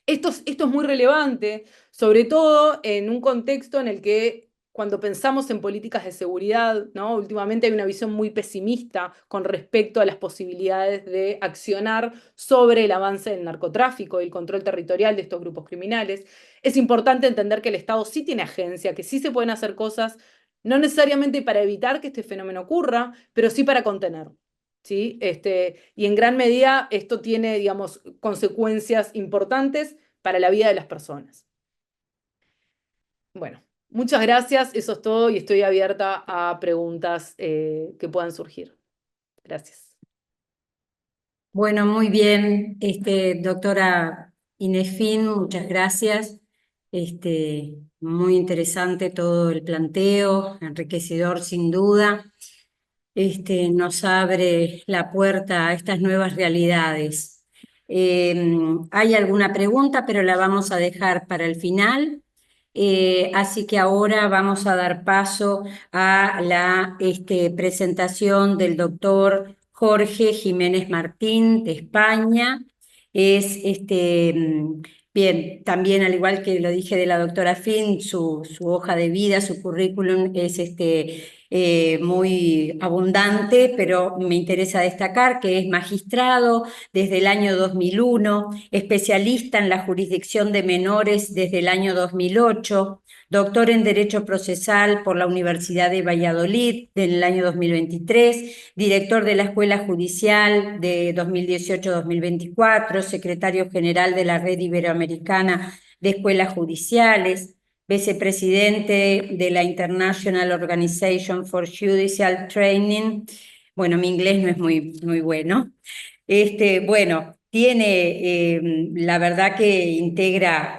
Esto es muy relevante, sobre todo en un contexto en el que cuando pensamos en políticas de seguridad, ¿no? Últimamente hay una visión muy pesimista con respecto a las posibilidades de accionar sobre el avance del narcotráfico y el control territorial de estos grupos criminales. Es importante entender que el Estado sí tiene agencia, que sí se pueden hacer cosas, no necesariamente para evitar que este fenómeno ocurra, pero sí para contenerlo. ¿Sí? Y en gran medida esto tiene, digamos, consecuencias importantes para la vida de las personas. Bueno, muchas gracias, eso es todo y estoy abierta a preguntas que puedan surgir. Gracias. Bueno, muy bien, doctora Inefín, muchas gracias. Muy interesante todo el planteo, enriquecedor sin duda. Nos abre la puerta a estas nuevas realidades. Hay alguna pregunta, pero la vamos a dejar para el final. Así que ahora vamos a dar paso a la presentación del doctor Jorge Jiménez Martín de España. es bien, también al igual que lo dije de la doctora Finn, su hoja de vida, su currículum es muy abundante, pero me interesa destacar que es magistrado desde el año 2001, especialista en la jurisdicción de menores desde el año 2008, doctor en Derecho Procesal por la Universidad de Valladolid del año 2023, director de la Escuela Judicial de 2018-2024, secretario general de la Red Iberoamericana de Escuelas Judiciales, vicepresidente de la International Organization for Judicial Training. Bueno, mi inglés no es muy bueno. Bueno, tiene, la verdad que integra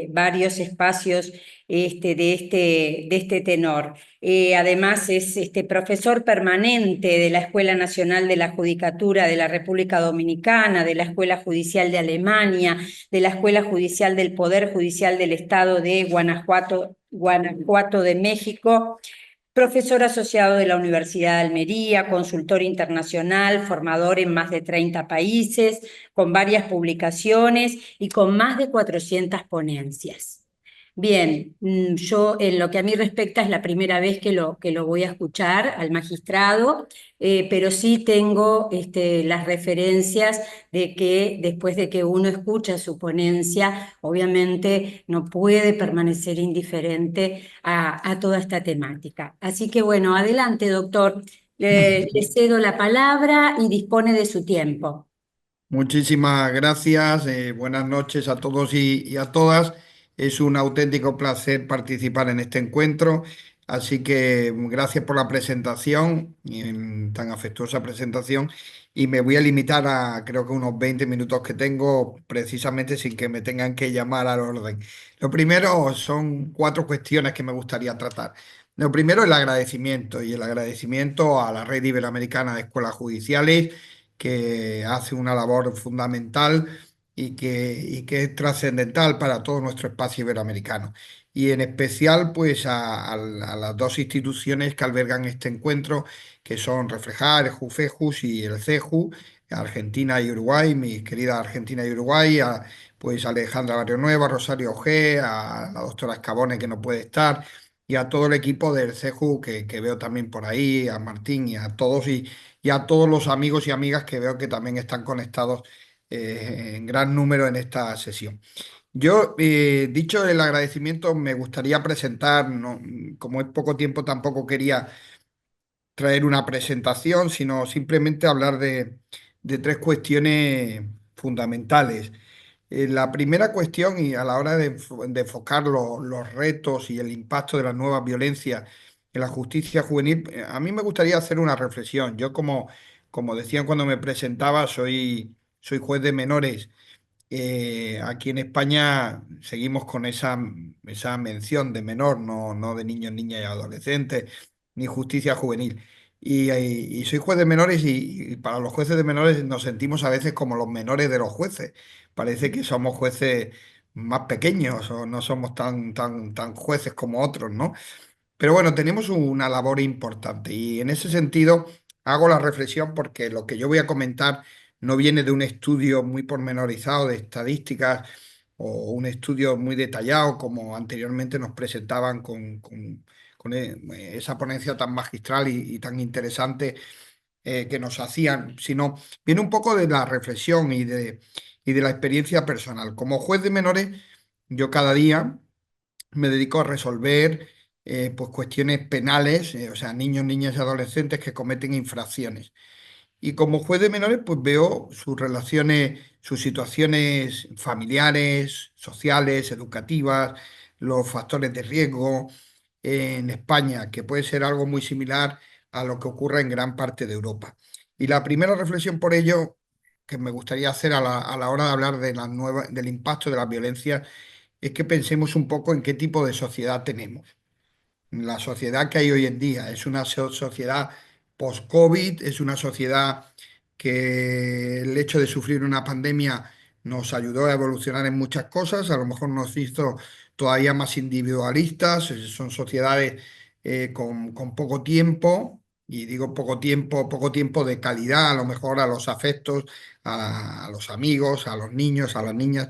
varios espacios de este tenor. Además es profesor permanente de la Escuela Nacional de la Judicatura de la República Dominicana, de la Escuela Judicial de Alemania, de la Escuela Judicial del Poder Judicial del Estado de Guanajuato de México, profesor asociado de la Universidad de Almería, consultor internacional, formador en más de 30 países, con varias publicaciones y con más de 400 ponencias. Bien, yo en lo que a mí respecta es la primera vez que lo voy a escuchar al magistrado, pero sí tengo las referencias de que después de que uno escucha su ponencia, obviamente no puede permanecer indiferente a toda esta temática. Así que bueno, adelante, doctor. Le cedo la palabra y dispone de su tiempo. Muchísimas gracias, buenas noches a todos y a todas. Es un auténtico placer participar en este encuentro, así que gracias por la presentación, tan afectuosa presentación, y me voy a limitar a creo que unos 20 minutos que tengo, precisamente sin que me tengan que llamar al orden. Lo primero son 4 cuestiones que me gustaría tratar. Lo primero, el agradecimiento, y el agradecimiento a la Red Iberoamericana de Escuelas Judiciales, que hace una labor fundamental y que es trascendental para todo nuestro espacio iberoamericano. Y en especial, pues, a las 2 instituciones que albergan este encuentro, que son Reflejar, el JUFEJUS y el CEJU, Argentina y Uruguay, mis queridas Argentina y Uruguay, pues Alejandra Barrio Nueva, Rosario G, a la doctora Escabone, que no puede estar, y a todo el equipo del CEJU que veo también por ahí, a Martín y a todos, y a todos los amigos y amigas que veo que también están conectados en gran número en esta sesión. Yo, dicho el agradecimiento, me gustaría presentar, como es poco tiempo, tampoco quería traer una presentación, sino simplemente hablar de 3 cuestiones fundamentales. La primera cuestión, y a la hora de enfocar los retos y el impacto de las nuevas violencias en la justicia juvenil, a mí me gustaría hacer una reflexión. Yo, como decían cuando me presentaba, soy juez de menores. Aquí en España seguimos con esa mención de menor, no de niños, niñas y adolescentes, ni justicia juvenil. Y soy juez de menores, y para los jueces de menores nos sentimos a veces como los menores de los jueces. Parece que somos jueces más pequeños o no somos tan jueces como otros, ¿no? Pero bueno, tenemos una labor importante, y en ese sentido hago la reflexión porque lo que yo voy a comentar no viene de un estudio muy pormenorizado de estadísticas o un estudio muy detallado como anteriormente nos presentaban con esa ponencia tan magistral y tan interesante que nos hacían, sino viene un poco de la reflexión y de la experiencia personal. Como juez de menores, yo cada día me dedico a resolver pues cuestiones penales, o sea, niños, niñas y adolescentes que cometen infracciones. Y como juez de menores, pues veo sus relaciones, sus situaciones familiares, sociales, educativas, los factores de riesgo en España, que puede ser algo muy similar a lo que ocurre en gran parte de Europa. Y la primera reflexión por ello que me gustaría hacer a la hora de hablar del impacto de la violencia es que pensemos un poco en qué tipo de sociedad tenemos. La sociedad que hay hoy en día es una sociedad post-COVID, es una sociedad que el hecho de sufrir una pandemia nos ayudó a evolucionar en muchas cosas, a lo mejor nos hizo todavía más individualistas, son sociedades con poco tiempo, Y digo poco tiempo de calidad, a lo mejor a los afectos, a los amigos, a los niños, a las niñas,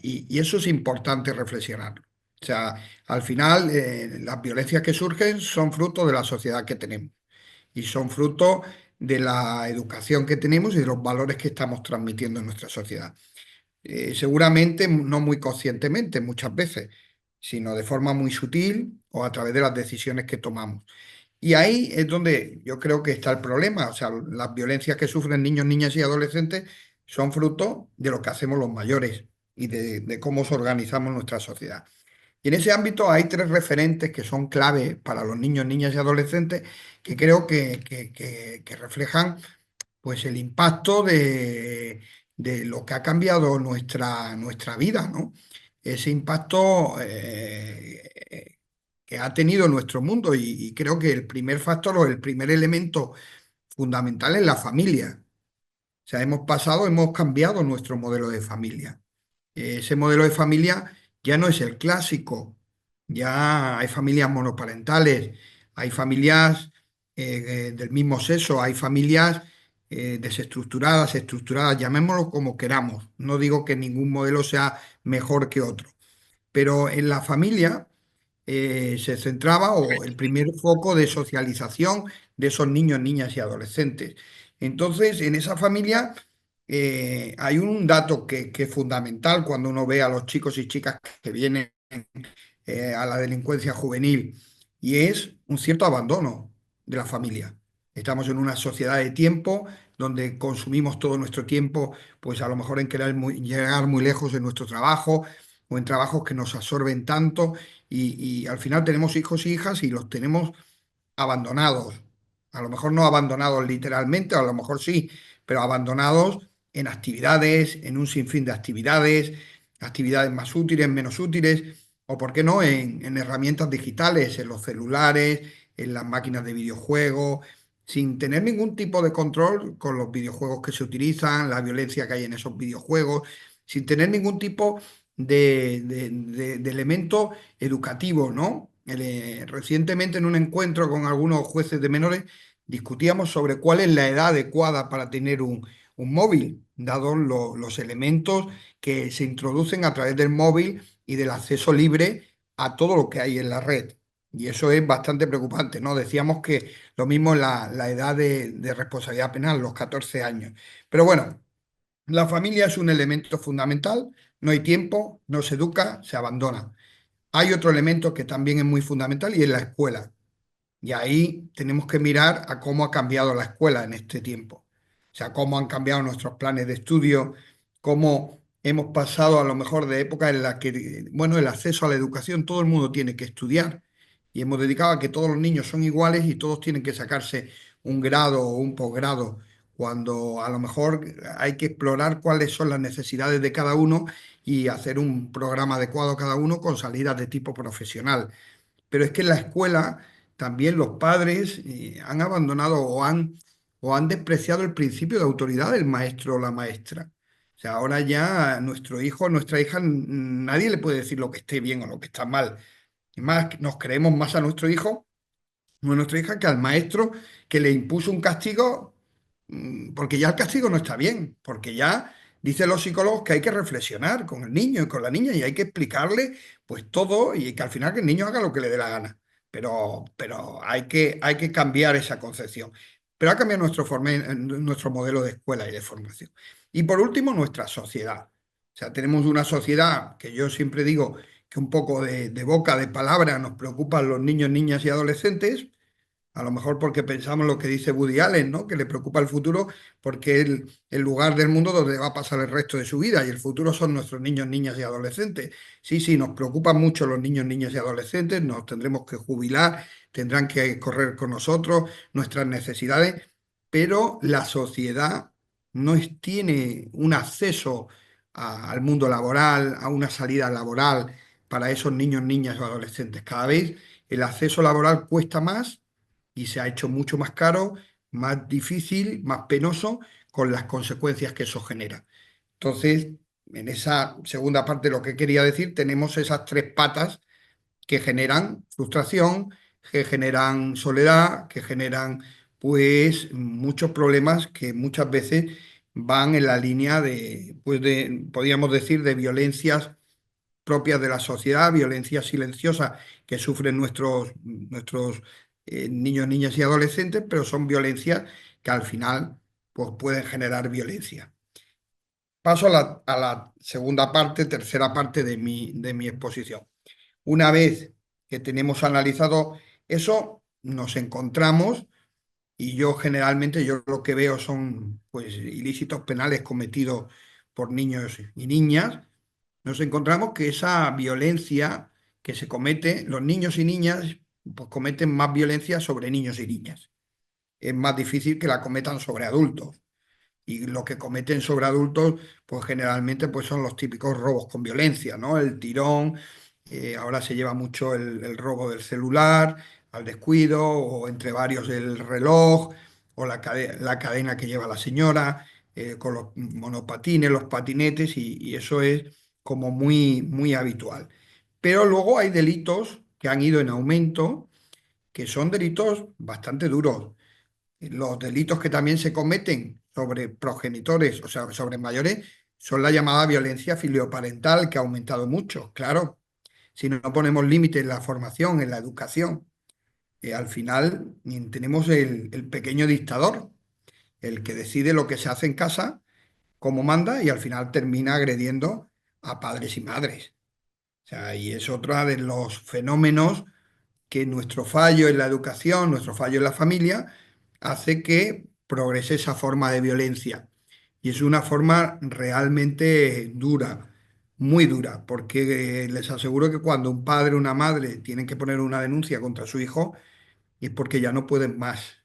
y eso es importante reflexionar. O sea, al final las violencias que surgen son fruto de la sociedad que tenemos y son fruto de la educación que tenemos y de los valores que estamos transmitiendo en nuestra sociedad. Seguramente no muy conscientemente muchas veces, sino de forma muy sutil o a través de las decisiones que tomamos. Y ahí es donde yo creo que está el problema. O sea, las violencias que sufren niños, niñas y adolescentes son fruto de lo que hacemos los mayores y de cómo nos organizamos nuestra sociedad. Y en ese ámbito hay tres referentes que son clave para los niños, niñas y adolescentes que creo que reflejan pues, el impacto de lo que ha cambiado nuestra vida, ¿no? Ese impacto que ha tenido nuestro mundo y creo que el primer factor o el primer elemento fundamental es la familia. O sea, hemos cambiado nuestro modelo de familia. Ese modelo de familia ya no es el clásico, ya hay familias monoparentales, hay familias del mismo sexo, hay familias desestructuradas, estructuradas, llamémoslo como queramos. No digo que ningún modelo sea mejor que otro, pero en la familia se centraba o el primer foco de socialización de esos niños, niñas y adolescentes. Entonces, en esa familia hay un dato que es fundamental cuando uno ve a los chicos y chicas que vienen a la delincuencia juvenil y es un cierto abandono de la familia. Estamos en una sociedad de tiempo donde consumimos todo nuestro tiempo, pues a lo mejor en querer llegar muy lejos en nuestro trabajo o en trabajos que nos absorben tanto y al final tenemos hijos y hijas y los tenemos abandonados. A lo mejor no abandonados literalmente, a lo mejor sí, pero abandonados en actividades, en un sinfín de actividades, actividades más útiles, menos útiles, o por qué no, en herramientas digitales, en los celulares, en las máquinas de videojuegos, sin tener ningún tipo de control con los videojuegos que se utilizan, la violencia que hay en esos videojuegos, sin tener ningún tipo de elemento educativo, ¿no? Recientemente en un encuentro con algunos jueces de menores discutíamos sobre cuál es la edad adecuada para tener un móvil, dados los elementos que se introducen a través del móvil y del acceso libre a todo lo que hay en la red. Y eso es bastante preocupante, ¿no? Decíamos que lo mismo la edad de responsabilidad penal, los 14 años. Pero bueno, la familia es un elemento fundamental, no hay tiempo, no se educa, se abandona. Hay otro elemento que también es muy fundamental y es la escuela. Y ahí tenemos que mirar a cómo ha cambiado la escuela en este tiempo. O sea, cómo han cambiado nuestros planes de estudio, cómo hemos pasado a lo mejor de época en la que, bueno, el acceso a la educación, todo el mundo tiene que estudiar. Y hemos dedicado a que todos los niños son iguales y todos tienen que sacarse un grado o un posgrado, cuando a lo mejor hay que explorar cuáles son las necesidades de cada uno y hacer un programa adecuado a cada uno con salidas de tipo profesional. Pero es que en la escuela también los padres han abandonado o han despreciado el principio de autoridad del maestro o la maestra. O sea, ahora ya nuestro hijo, nuestra hija, nadie le puede decir lo que esté bien o lo que está mal. Es más, nos creemos más a nuestro hijo o a nuestra hija que al maestro que le impuso un castigo, porque ya el castigo no está bien, porque ya dicen los psicólogos que hay que reflexionar con el niño y con la niña y hay que explicarle pues todo y que al final que el niño haga lo que le dé la gana. Pero hay que cambiar esa concepción. Pero ha cambiado nuestro modelo de escuela y de formación. Y por último, nuestra sociedad. O sea, tenemos una sociedad que yo siempre digo que un poco de boca, de palabra, nos preocupan los niños, niñas y adolescentes, a lo mejor porque pensamos lo que dice Woody Allen, ¿no? Que le preocupa el futuro porque es el lugar del mundo donde va a pasar el resto de su vida y el futuro son nuestros niños, niñas y adolescentes. Sí, sí, nos preocupan mucho los niños, niñas y adolescentes, nos tendremos que jubilar, tendrán que correr con nosotros, nuestras necesidades, pero la sociedad no tiene un acceso al mundo laboral, a una salida laboral para esos niños, niñas o adolescentes. Cada vez el acceso laboral cuesta más y se ha hecho mucho más caro, más difícil, más penoso, con las consecuencias que eso genera. Entonces, en esa segunda parte de lo que quería decir, tenemos esas tres patas que generan frustración, que generan soledad, que generan pues muchos problemas que muchas veces van en la línea de, pues podríamos decir, de violencias propias de la sociedad, violencias silenciosas que sufren nuestros niños, niñas y adolescentes, pero son violencias que al final pues, pueden generar violencia. Paso a la segunda parte, tercera parte de mi exposición. Una vez que tenemos analizado eso, nos encontramos, y yo generalmente yo lo que veo son pues, ilícitos penales cometidos por niños y niñas. Nos encontramos que esa violencia que se comete, los niños y niñas pues, cometen más violencia sobre niños y niñas. Es más difícil que la cometan sobre adultos. Y lo que cometen sobre adultos, pues generalmente pues, son los típicos robos con violencia, ¿no? El tirón, ahora se lleva mucho el robo del celular, al descuido, o entre varios el reloj, o la cadena que lleva la señora, con los monopatines, los patinetes, y eso es como muy, muy habitual. Pero luego hay delitos que han ido en aumento, que son delitos bastante duros. Los delitos que también se cometen sobre progenitores, o sea, sobre mayores, son la llamada violencia filioparental, que ha aumentado mucho. Claro, si no ponemos límites en la formación, en la educación, al final tenemos el pequeño dictador, el que decide lo que se hace en casa, cómo manda, y al final termina agrediendo a padres y madres. O sea, y es otro de los fenómenos que nuestro fallo en la educación, nuestro fallo en la familia, hace que progrese esa forma de violencia. Y es una forma realmente dura, muy dura, porque les aseguro que cuando un padre o una madre tienen que poner una denuncia contra su hijo, es porque ya no pueden más.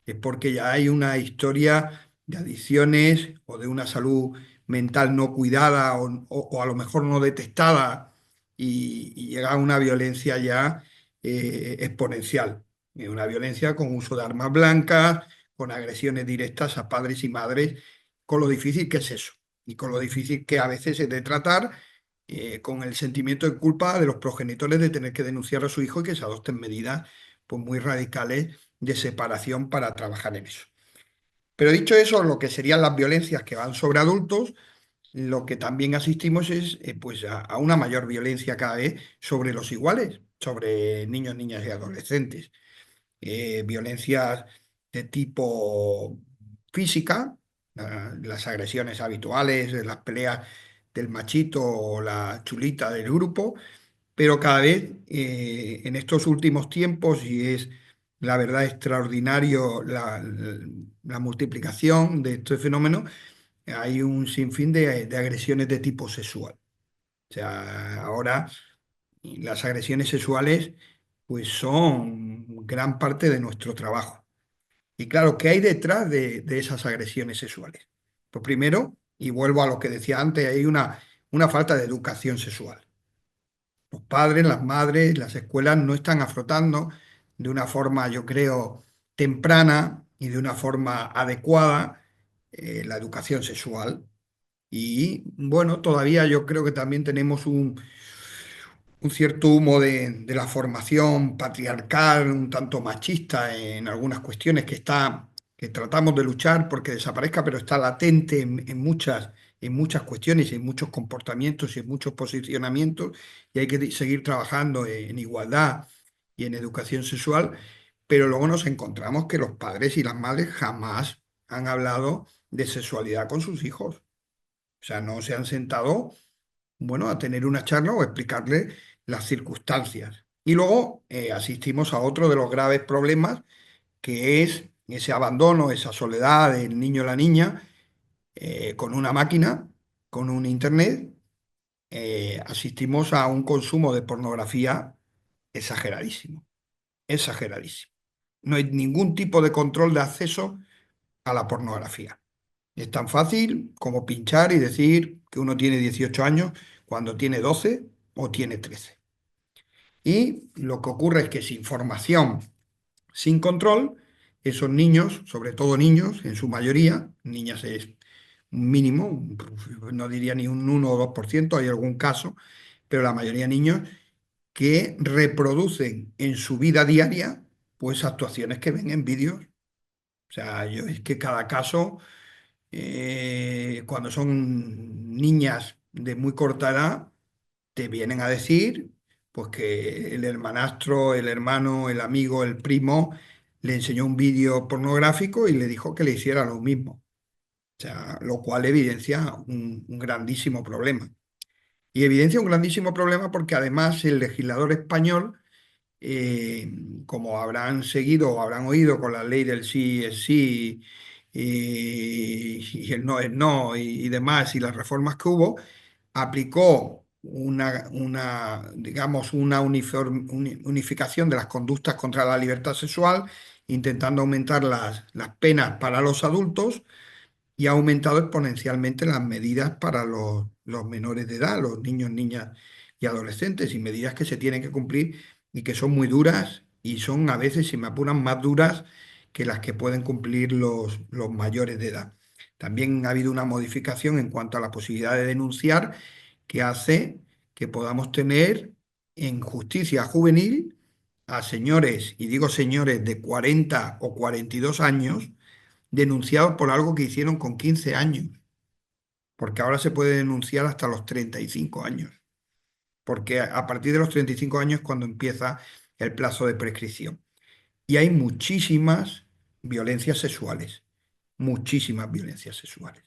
Es porque ya hay una historia de adicciones o de una salud mental no cuidada o a lo mejor no detectada, y llega a una violencia ya exponencial. Una violencia con uso de armas blancas, con agresiones directas a padres y madres, con lo difícil que es eso y con lo difícil que a veces es de tratar, con el sentimiento de culpa de los progenitores de tener que denunciar a su hijo y que se adopten medidas pues, muy radicales de separación para trabajar en eso. Pero dicho eso, lo que serían las violencias que van sobre adultos, lo que también asistimos es pues a una mayor violencia cada vez sobre los iguales, sobre niños, niñas y adolescentes. Violencias de tipo física, las agresiones habituales, las peleas del machito o la chulita del grupo, pero cada vez en estos últimos tiempos, y es la verdad extraordinario la multiplicación de este fenómeno, hay un sinfín de agresiones de tipo sexual. O sea, ahora las agresiones sexuales pues son gran parte de nuestro trabajo. Y claro, ¿qué hay detrás de esas agresiones sexuales? Pues primero, y vuelvo a lo que decía antes, hay una falta de educación sexual. Los padres, las madres, las escuelas no están afrontando de una forma, yo creo, temprana y de una forma adecuada la educación sexual. Y bueno, todavía yo creo que también tenemos un cierto humo de la formación patriarcal, un tanto machista en algunas cuestiones que tratamos de luchar porque desaparezca, pero está latente en muchas cuestiones, en muchos comportamientos y en muchos posicionamientos, y hay que seguir trabajando en igualdad y en educación sexual, pero luego nos encontramos que los padres y las madres jamás han hablado de sexualidad con sus hijos. O sea, no se han sentado, bueno, a tener una charla o explicarle las circunstancias. Y luego asistimos a otro de los graves problemas, que es ese abandono, esa soledad del niño o la niña con una máquina, con un internet. Asistimos a un consumo de pornografía exageradísimo, exageradísimo. No hay ningún tipo de control de acceso a la pornografía. Es tan fácil como pinchar y decir que uno tiene 18 años cuando tiene 12 o tiene 13. Y lo que ocurre es que sin formación, sin control, esos niños, sobre todo niños, en su mayoría, niñas es un mínimo, no diría ni un 1 o 2%, hay algún caso, pero la mayoría de niños que reproducen en su vida diaria pues actuaciones que ven en vídeos. O sea, yo es que cada caso, cuando son niñas de muy corta edad, te vienen a decir pues que el hermanastro, el hermano, el amigo, el primo le enseñó un vídeo pornográfico y le dijo que le hiciera lo mismo. O sea, lo cual evidencia un grandísimo problema. Y evidencia un grandísimo problema porque además el legislador español, eh, como habrán seguido o habrán oído con la ley del sí es sí y el no es no y demás y las reformas que hubo, aplicó digamos, una unificación de las conductas contra la libertad sexual, intentando aumentar las penas para los adultos y ha aumentado exponencialmente las medidas para los menores de edad, los niños, niñas y adolescentes, y medidas que se tienen que cumplir y que son muy duras y son a veces, si me apuran, más duras que las que pueden cumplir los mayores de edad. También ha habido una modificación en cuanto a la posibilidad de denunciar que hace que podamos tener en justicia juvenil a señores, y digo señores de 40 o 42 años, denunciados por algo que hicieron con 15 años, porque ahora se puede denunciar hasta los 35 años, porque a partir de los 35 años es cuando empieza el plazo de prescripción. Y hay muchísimas violencias sexuales, muchísimas violencias sexuales.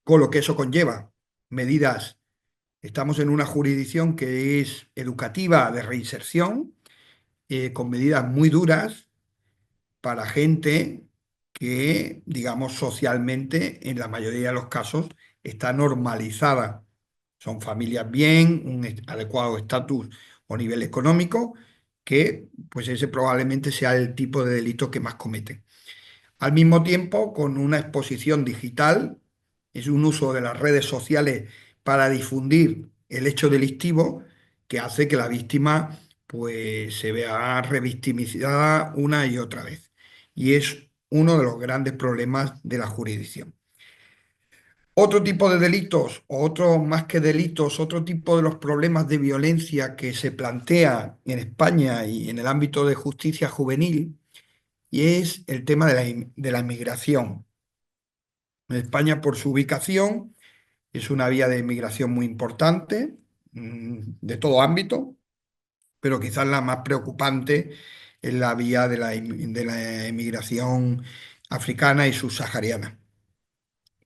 Con lo que eso conlleva medidas. Estamos en una jurisdicción que es educativa de reinserción, con medidas muy duras para gente que, digamos, socialmente, en la mayoría de los casos, está normalizada. Son familias bien, un adecuado estatus o nivel económico, que pues ese probablemente sea el tipo de delito que más cometen. Al mismo tiempo, con una exposición digital, es un uso de las redes sociales para difundir el hecho delictivo que hace que la víctima pues se vea revictimizada una y otra vez. Y es uno de los grandes problemas de la jurisdicción. Otro tipo de delitos, o otro más que delitos, otro tipo de los problemas de violencia que se plantea en España y en el ámbito de justicia juvenil, y es el tema de la inmigración. En España, por su ubicación, es una vía de inmigración muy importante, de todo ámbito, pero quizás la más preocupante es la vía de la inmigración africana y subsahariana.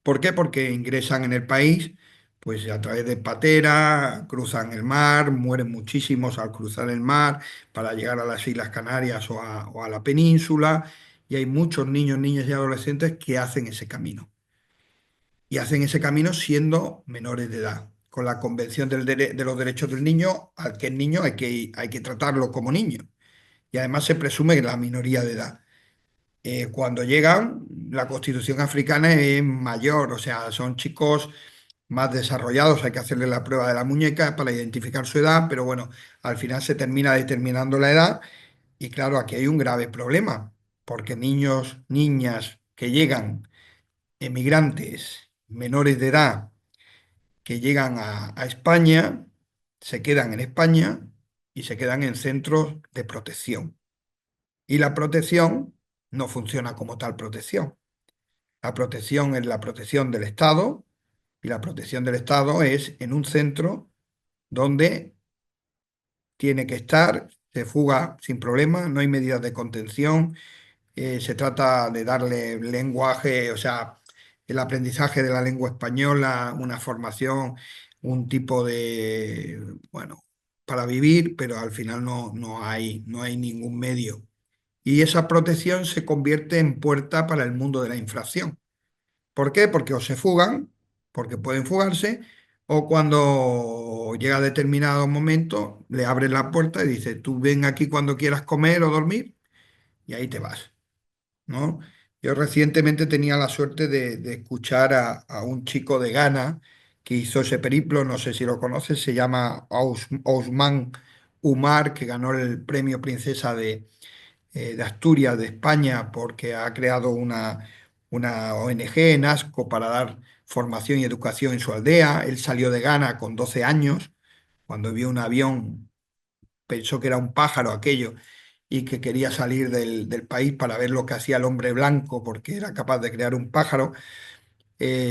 ¿Por qué? Porque ingresan en el país, pues a través de patera, cruzan el mar, mueren muchísimos al cruzar el mar para llegar a las Islas Canarias o a la península, y hay muchos niños, niñas y adolescentes que hacen ese camino. Y hacen ese camino siendo menores de edad. Con la Convención de los Derechos del Niño, al que es niño hay que tratarlo como niño. Y además se presume que la minoría de edad. Cuando llegan, la Constitución africana es mayor, o sea, son chicos más desarrollados, hay que hacerle la prueba de la muñeca para identificar su edad, pero bueno, al final se termina determinando la edad y claro, aquí hay un grave problema, porque niños, niñas que llegan, emigrantes, menores de edad, que llegan a España, se quedan en España y se quedan en centros de protección. Y la protección no funciona como tal protección. La protección es la protección del Estado y la protección del Estado es en un centro donde tiene que estar, se fuga sin problema, no hay medidas de contención, se trata de darle lenguaje, o sea, el aprendizaje de la lengua española, una formación, un tipo de, bueno, para vivir, pero al final no hay ningún medio. Y esa protección se convierte en puerta para el mundo de la infracción. ¿Por qué? Porque o se fugan, porque pueden fugarse, o cuando llega a determinado momento, le abren la puerta y dice, tú ven aquí cuando quieras comer o dormir, y ahí te vas, ¿no? Yo recientemente tenía la suerte de escuchar a un chico de Ghana que hizo ese periplo, no sé si lo conoces, se llama Ousmane Umar, que ganó el premio Princesa de Asturias, de España, porque ha creado una ONG en Asco para dar formación y educación en su aldea. Él salió de Ghana con 12 años cuando vio un avión, pensó que era un pájaro aquello y que quería salir del país para ver lo que hacía el hombre blanco, porque era capaz de crear un pájaro.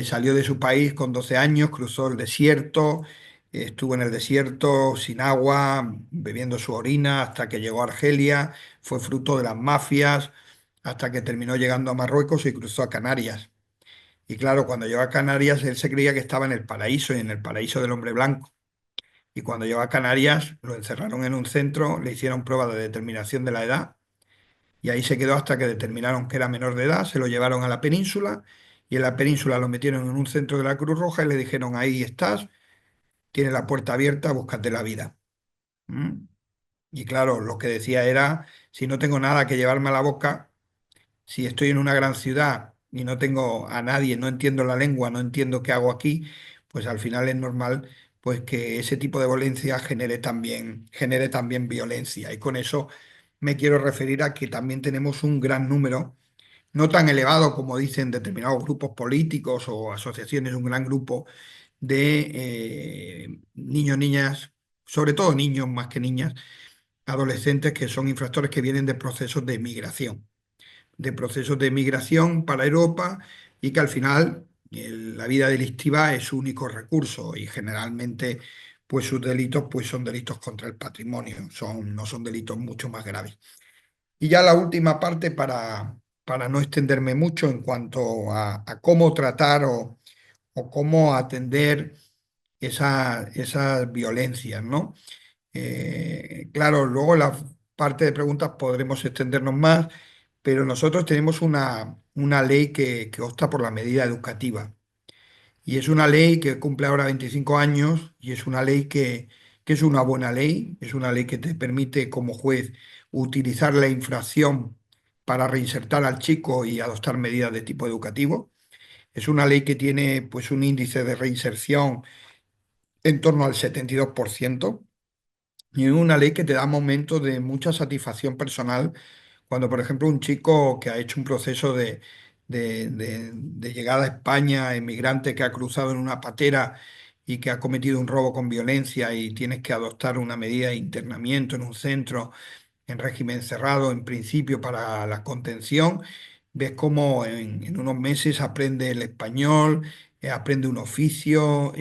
Salió de su país con 12 años, cruzó el desierto, estuvo en el desierto sin agua, bebiendo su orina, hasta que llegó a Argelia, fue fruto de las mafias, hasta que terminó llegando a Marruecos y cruzó a Canarias. Y claro, cuando llegó a Canarias, él se creía que estaba en el paraíso y en el paraíso del hombre blanco. Y cuando llegó a Canarias, lo encerraron en un centro, le hicieron prueba de determinación de la edad y ahí se quedó hasta que determinaron que era menor de edad, se lo llevaron a la península y en la península lo metieron en un centro de la Cruz Roja y le dijeron, ahí estás, tienes la puerta abierta, búscate la vida. ¿Mm? Y claro, lo que decía era, si no tengo nada que llevarme a la boca, si estoy en una gran ciudad y no tengo a nadie, no entiendo la lengua, no entiendo qué hago aquí, pues al final es normal pues que ese tipo de violencia genere también violencia. Y con eso me quiero referir a que también tenemos un gran número, no tan elevado como dicen determinados grupos políticos o asociaciones, un gran grupo de niños, niñas, sobre todo niños más que niñas, adolescentes que son infractores que vienen de procesos de migración para Europa y que al final la vida delictiva es su único recurso y generalmente pues sus delitos pues son delitos contra el patrimonio, no son delitos mucho más graves. Y ya la última parte para no extenderme mucho en cuanto a cómo tratar o cómo atender esas violencias, ¿no? Claro, luego en la parte de preguntas podremos extendernos más, pero nosotros tenemos una ley que opta por la medida educativa. Y es una ley que cumple ahora 25 años y es una ley que es una buena ley, es una ley que te permite como juez utilizar la infracción para reinsertar al chico y adoptar medidas de tipo educativo. Es una ley que tiene pues un índice de reinserción en torno al 72%. Y es una ley que te da momentos de mucha satisfacción personal cuando, por ejemplo, un chico que ha hecho un proceso de llegada a España, emigrante que ha cruzado en una patera y que ha cometido un robo con violencia y tienes que adoptar una medida de internamiento en un centro en régimen cerrado, en principio para la contención, ves cómo en unos meses aprende el español, aprende un oficio,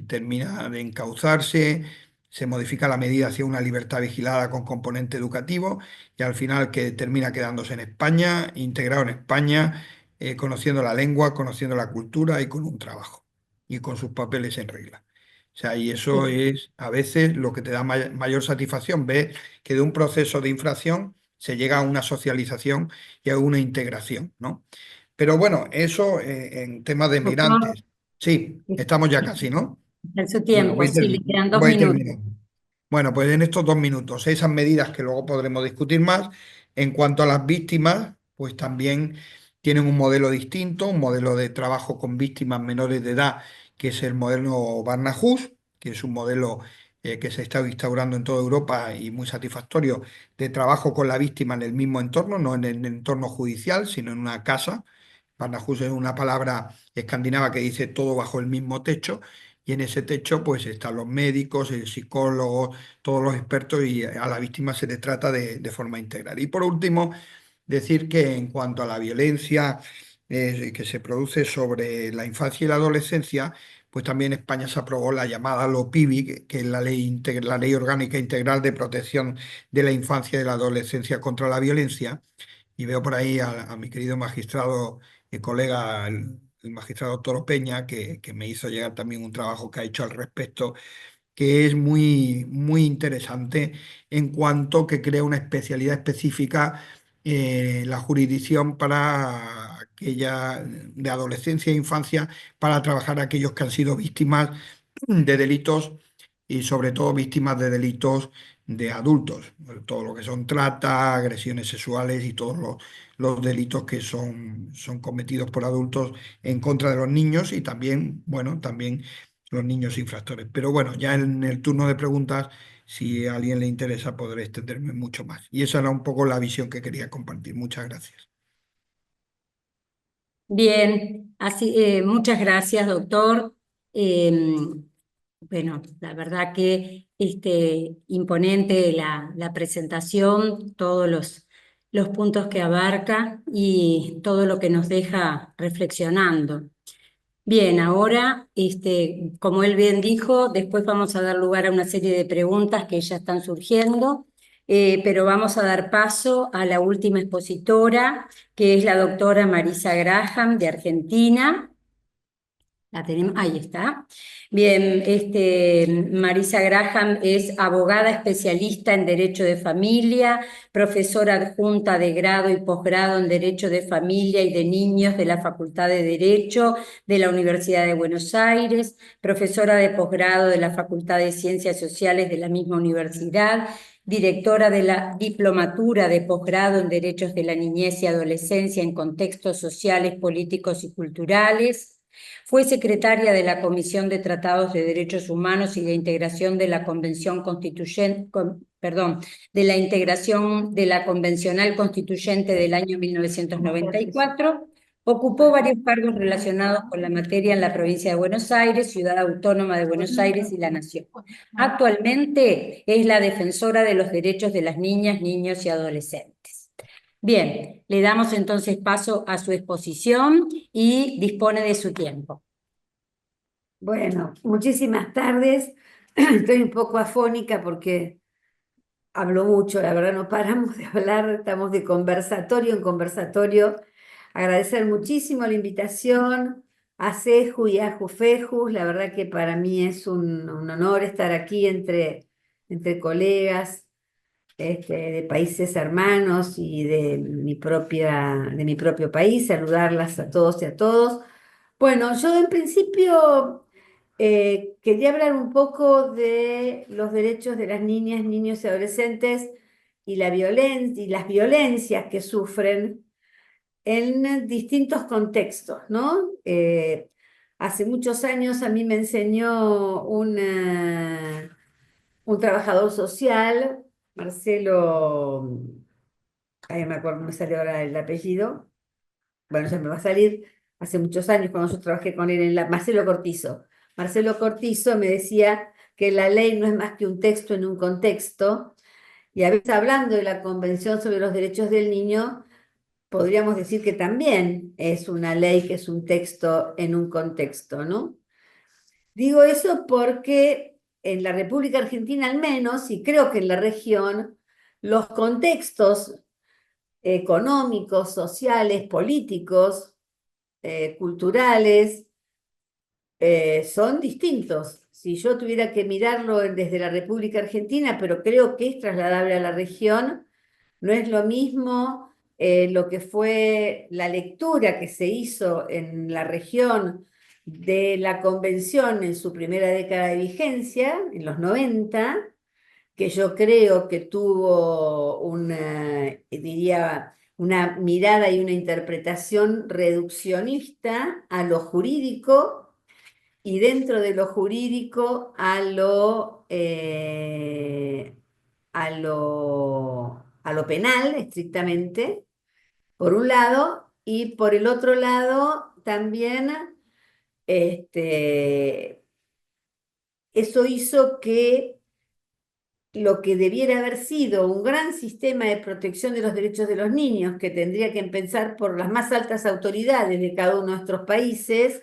termina de encauzarse, se modifica la medida hacia una libertad vigilada con componente educativo y al final que termina quedándose en España, integrado en España, conociendo la lengua, conociendo la cultura y con un trabajo y con sus papeles en regla. O sea, y eso es a veces lo que te da mayor satisfacción, ver que de un proceso de infracción se llega a una socialización y a una integración, ¿no? Pero bueno, eso en temas de Doctor, migrantes. Sí, estamos ya casi, ¿no? en su Bueno, tiempo, sí, le quedan dos voy minutos. terminando. Bueno, pues en estos 2 minutos, esas medidas que luego podremos discutir más. En cuanto a las víctimas, pues también tienen un modelo distinto, un modelo de trabajo con víctimas menores de edad, que es el modelo Barnahus, que es un modelo que se está instaurando en toda Europa y muy satisfactorio, de trabajo con la víctima en el mismo entorno, no en el entorno judicial, sino en una casa. Barnahus es una palabra escandinava que dice todo bajo el mismo techo y en ese techo pues están los médicos, el psicólogo, todos los expertos y a la víctima se le trata de forma integral. Y por último, decir que en cuanto a la violencia que se produce sobre la infancia y la adolescencia, pues también España se aprobó la llamada LOPIBI, que es la ley orgánica integral de protección de la infancia y de la adolescencia contra la violencia. Y veo por ahí a mi querido magistrado colega, el magistrado Toro Peña, que me hizo llegar también un trabajo que ha hecho al respecto, que es muy, muy interesante en cuanto que crea una especialidad específica la jurisdicción para aquella de adolescencia e infancia, para trabajar a aquellos que han sido víctimas de delitos y sobre todo víctimas de delitos de adultos, todo lo que son trata, agresiones sexuales y todos los delitos que son cometidos por adultos en contra de los niños y también, bueno, también los niños infractores. Pero bueno, ya en el turno de preguntas, si a alguien le interesa, podré extenderme mucho más. Y esa era un poco la visión que quería compartir. Muchas gracias. Bien, así, muchas gracias, doctor. Bueno, la verdad que imponente la presentación, todos los puntos que abarca y todo lo que nos deja reflexionando. Bien, ahora, como él bien dijo, después vamos a dar lugar a una serie de preguntas que ya están surgiendo, pero vamos a dar paso a la última expositora, que es la doctora Marisa Graham de Argentina. La tenemos, ahí está. Bien, Marisa Graham es abogada especialista en Derecho de Familia, profesora adjunta de grado y posgrado en Derecho de Familia y de Niños de la Facultad de Derecho de la Universidad de Buenos Aires, profesora de posgrado de la Facultad de Ciencias Sociales de la misma universidad, directora de la Diplomatura de Posgrado en Derechos de la Niñez y Adolescencia en Contextos Sociales, Políticos y Culturales. Fue secretaria de la Comisión de Tratados de Derechos Humanos y de Integración de la Convención Constituyente, de la integración de la Convencional Constituyente del año 1994. Ocupó varios cargos relacionados con la materia en la provincia de Buenos Aires, Ciudad Autónoma de Buenos Aires y la Nación. Actualmente es la defensora de los derechos de las niñas, niños y adolescentes. Bien, le damos entonces paso a su exposición y dispone de su tiempo. Bueno, muchísimas tardes. Estoy un poco afónica porque hablo mucho, la verdad no paramos de hablar, estamos de conversatorio en conversatorio. Agradecer muchísimo la invitación a CEJU y a JUFEJUS, la verdad que para mí es un honor estar aquí entre colegas de países hermanos y de mi propio país, saludarlas a todos y a todos. Bueno, yo en principio quería hablar un poco de los derechos de las niñas, niños y adolescentes y las violencias que sufren en distintos contextos, ¿no? Hace muchos años a mí me enseñó un trabajador social, Marcelo, ay, me acuerdo, no me sale ahora el apellido, bueno, ya me va a salir, hace muchos años cuando yo trabajé con él Marcelo Cortizo. Marcelo Cortizo me decía que la ley no es más que un texto en un contexto, y a veces hablando de la Convención sobre los Derechos del Niño, podríamos decir que también es una ley que es un texto en un contexto, ¿no? Digo eso porque en la República Argentina al menos, y creo que en la región, los contextos económicos, sociales, políticos, culturales, son distintos. Si yo tuviera que mirarlo desde la República Argentina, pero creo que es trasladable a la región, no es lo mismo lo que fue la lectura que se hizo en la región de la Convención en su primera década de vigencia, en los 90, que yo creo que tuvo diría, una mirada y una interpretación reduccionista a lo jurídico y dentro de lo jurídico a lo penal, estrictamente, por un lado, y por el otro lado también eso hizo que lo que debiera haber sido un gran sistema de protección de los derechos de los niños, que tendría que empezar por las más altas autoridades de cada uno de nuestros países,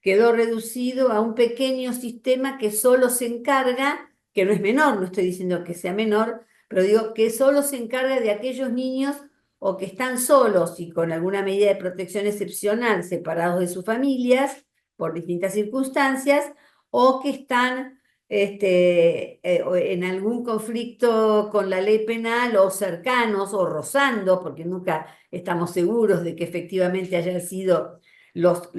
quedó reducido a un pequeño sistema que solo se encarga, que no es menor, no estoy diciendo que sea menor, pero digo que solo se encarga de aquellos niños o que están solos y con alguna medida de protección excepcional, separados de sus familias por distintas circunstancias, o que están en algún conflicto con la ley penal o cercanos o rozando, porque nunca estamos seguros de que efectivamente hayan sido los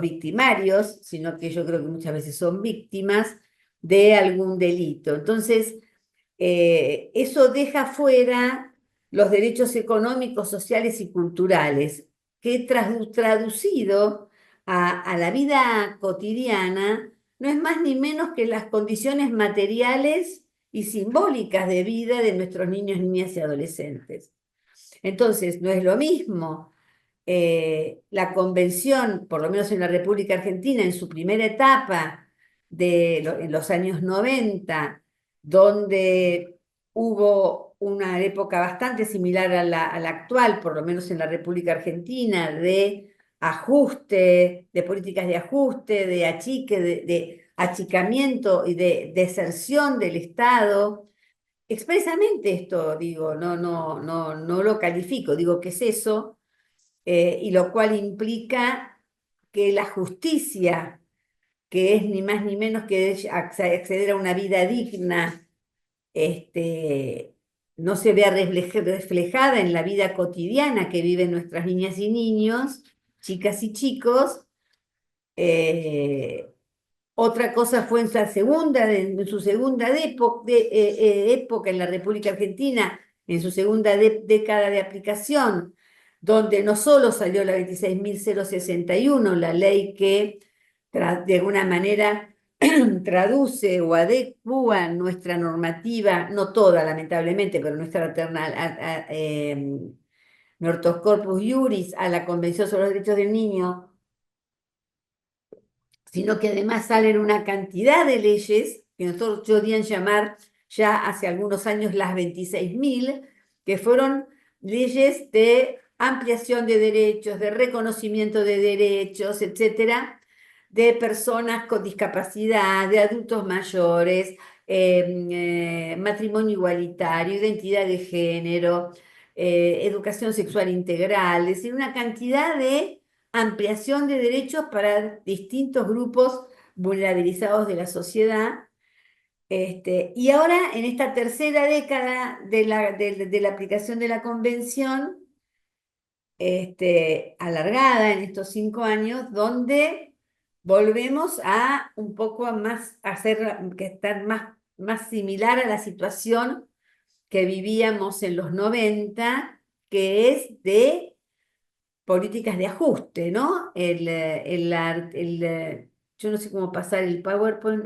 victimarios, sino que yo creo que muchas veces son víctimas de algún delito. Entonces, eso deja fuera los derechos económicos, sociales y culturales, que traducido a la vida cotidiana no es más ni menos que las condiciones materiales y simbólicas de vida de nuestros niños, niñas y adolescentes. Entonces, no es lo mismo la convención, por lo menos en la República Argentina, en su primera etapa en los años 90, donde hubo una época bastante similar a la actual, por lo menos en la República Argentina, de ajuste, de políticas de ajuste, de achique, de achicamiento y de deserción del Estado. Expresamente esto digo, no lo califico, digo que es eso, y lo cual implica que la justicia, que es ni más ni menos que acceder a una vida digna, no se vea reflejada en la vida cotidiana que viven nuestras niñas y niños, chicas y chicos. Otra cosa fue en su segunda época en la República Argentina, en su segunda década de aplicación, donde no solo salió la 26.061, la ley que de alguna manera traduce o adecua nuestra normativa, no toda lamentablemente, pero nuestra Nortos Corpus Iuris a la Convención sobre los Derechos del Niño, sino que además salen una cantidad de leyes que nosotros podían llamar ya hace algunos años las 26.000, que fueron leyes de ampliación de derechos, de reconocimiento de derechos, etcétera, de personas con discapacidad, de adultos mayores, matrimonio igualitario, identidad de género, educación sexual integral, es decir, una cantidad de ampliación de derechos para distintos grupos vulnerabilizados de la sociedad. Y ahora, en esta tercera década de la aplicación de la convención, alargada en estos 5 años, donde volvemos a un poco estar más similar a la situación que vivíamos en los 90, que es de políticas de ajuste, ¿no? Yo no sé cómo pasar el PowerPoint.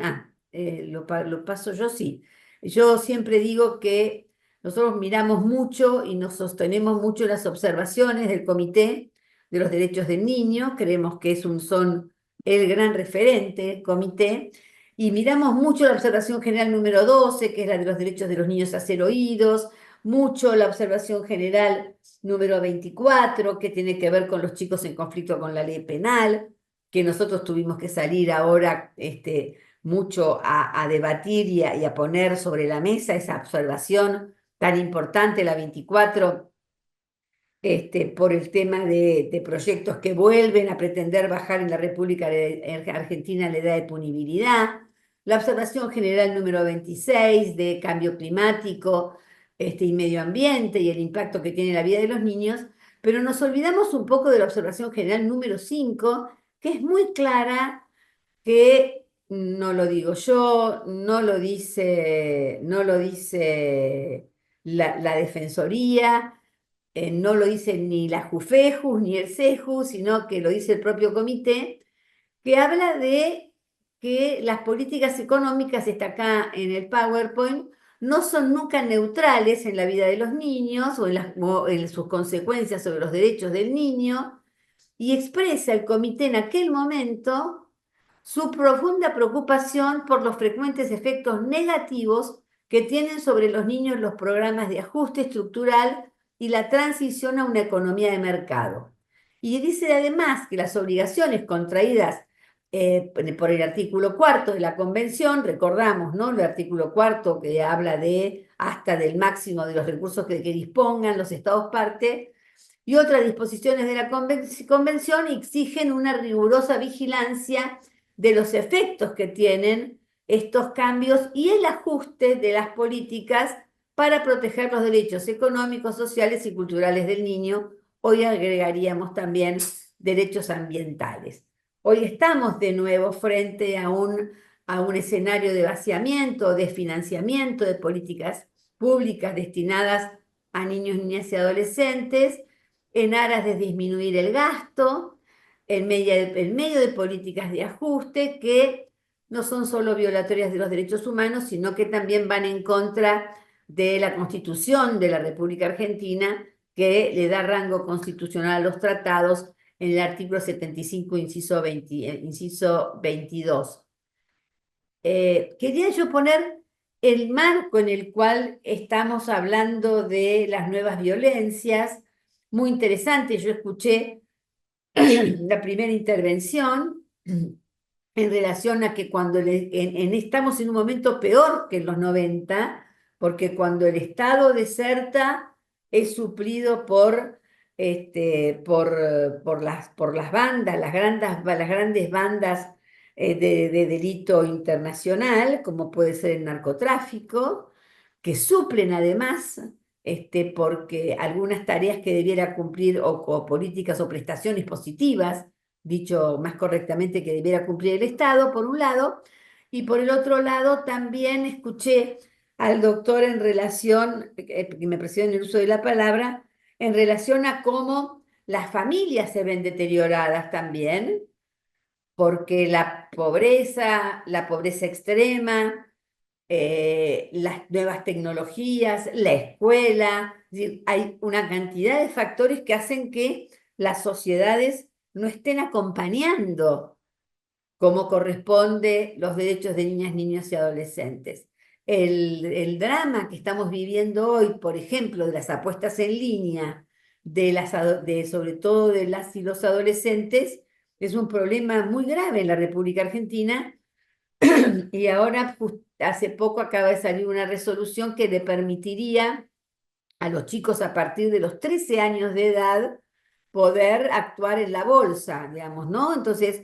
Lo paso yo, sí. Yo siempre digo que nosotros miramos mucho y nos sostenemos mucho las observaciones del Comité de los Derechos del Niño, creemos que son el gran referente, comité, y miramos mucho la observación general número 12, que es la de los derechos de los niños a ser oídos, mucho la observación general número 24, que tiene que ver con los chicos en conflicto con la ley penal, que nosotros tuvimos que salir ahora mucho a debatir y a poner sobre la mesa esa observación tan importante, la 24, por el tema de proyectos que vuelven a pretender bajar en la República Argentina la edad de punibilidad, la observación general número 26 de cambio climático y medio ambiente y el impacto que tiene en la vida de los niños, pero nos olvidamos un poco de la observación general número 5, que es muy clara, que no lo digo yo, no lo dice la Defensoría, no lo dice ni la JUFEJUS ni el CEJUS, sino que lo dice el propio comité, que habla de que las políticas económicas, está acá en el PowerPoint, no son nunca neutrales en la vida de los niños o en sus consecuencias sobre los derechos del niño, y expresa el comité en aquel momento su profunda preocupación por los frecuentes efectos negativos que tienen sobre los niños los programas de ajuste estructural y la transición a una economía de mercado. Y dice además que las obligaciones contraídas por el artículo 4 de la Convención, recordamos, ¿no? El artículo 4 que habla hasta del máximo de los recursos que dispongan los Estados parte, y otras disposiciones de la Convención exigen una rigurosa vigilancia de los efectos que tienen estos cambios y el ajuste de las políticas para proteger los derechos económicos, sociales y culturales del niño. Hoy agregaríamos también derechos ambientales. Hoy estamos de nuevo frente a un escenario de vaciamiento, de financiamiento de políticas públicas destinadas a niños, niñas y adolescentes, en aras de disminuir el gasto, en medio de políticas de ajuste que no son solo violatorias de los derechos humanos, sino que también van en contra de la Constitución de la República Argentina, que le da rango constitucional a los tratados en el artículo 75, inciso 22. Quería yo poner el marco en el cual estamos hablando de las nuevas violencias. Muy interesante, yo escuché la primera intervención en relación a que cuando estamos en un momento peor que en los 90, porque cuando el Estado deserta es suplido por las bandas, las grandes bandas de delito internacional, como puede ser el narcotráfico, que suplen además porque algunas tareas que debiera cumplir o políticas o prestaciones positivas, dicho más correctamente, que debiera cumplir el Estado, por un lado, y por el otro lado también escuché al doctor en relación, que me precedió en el uso de la palabra, en relación a cómo las familias se ven deterioradas también, porque la pobreza extrema, las nuevas tecnologías, la escuela, es decir, hay una cantidad de factores que hacen que las sociedades no estén acompañando como corresponde los derechos de niñas, niños y adolescentes. El drama que estamos viviendo hoy, por ejemplo, de las apuestas en línea, sobre todo de las y los adolescentes, es un problema muy grave en la República Argentina. Y ahora, hace poco acaba de salir una resolución que le permitiría a los chicos a partir de los 13 años de edad poder actuar en la bolsa, digamos, ¿no? Entonces,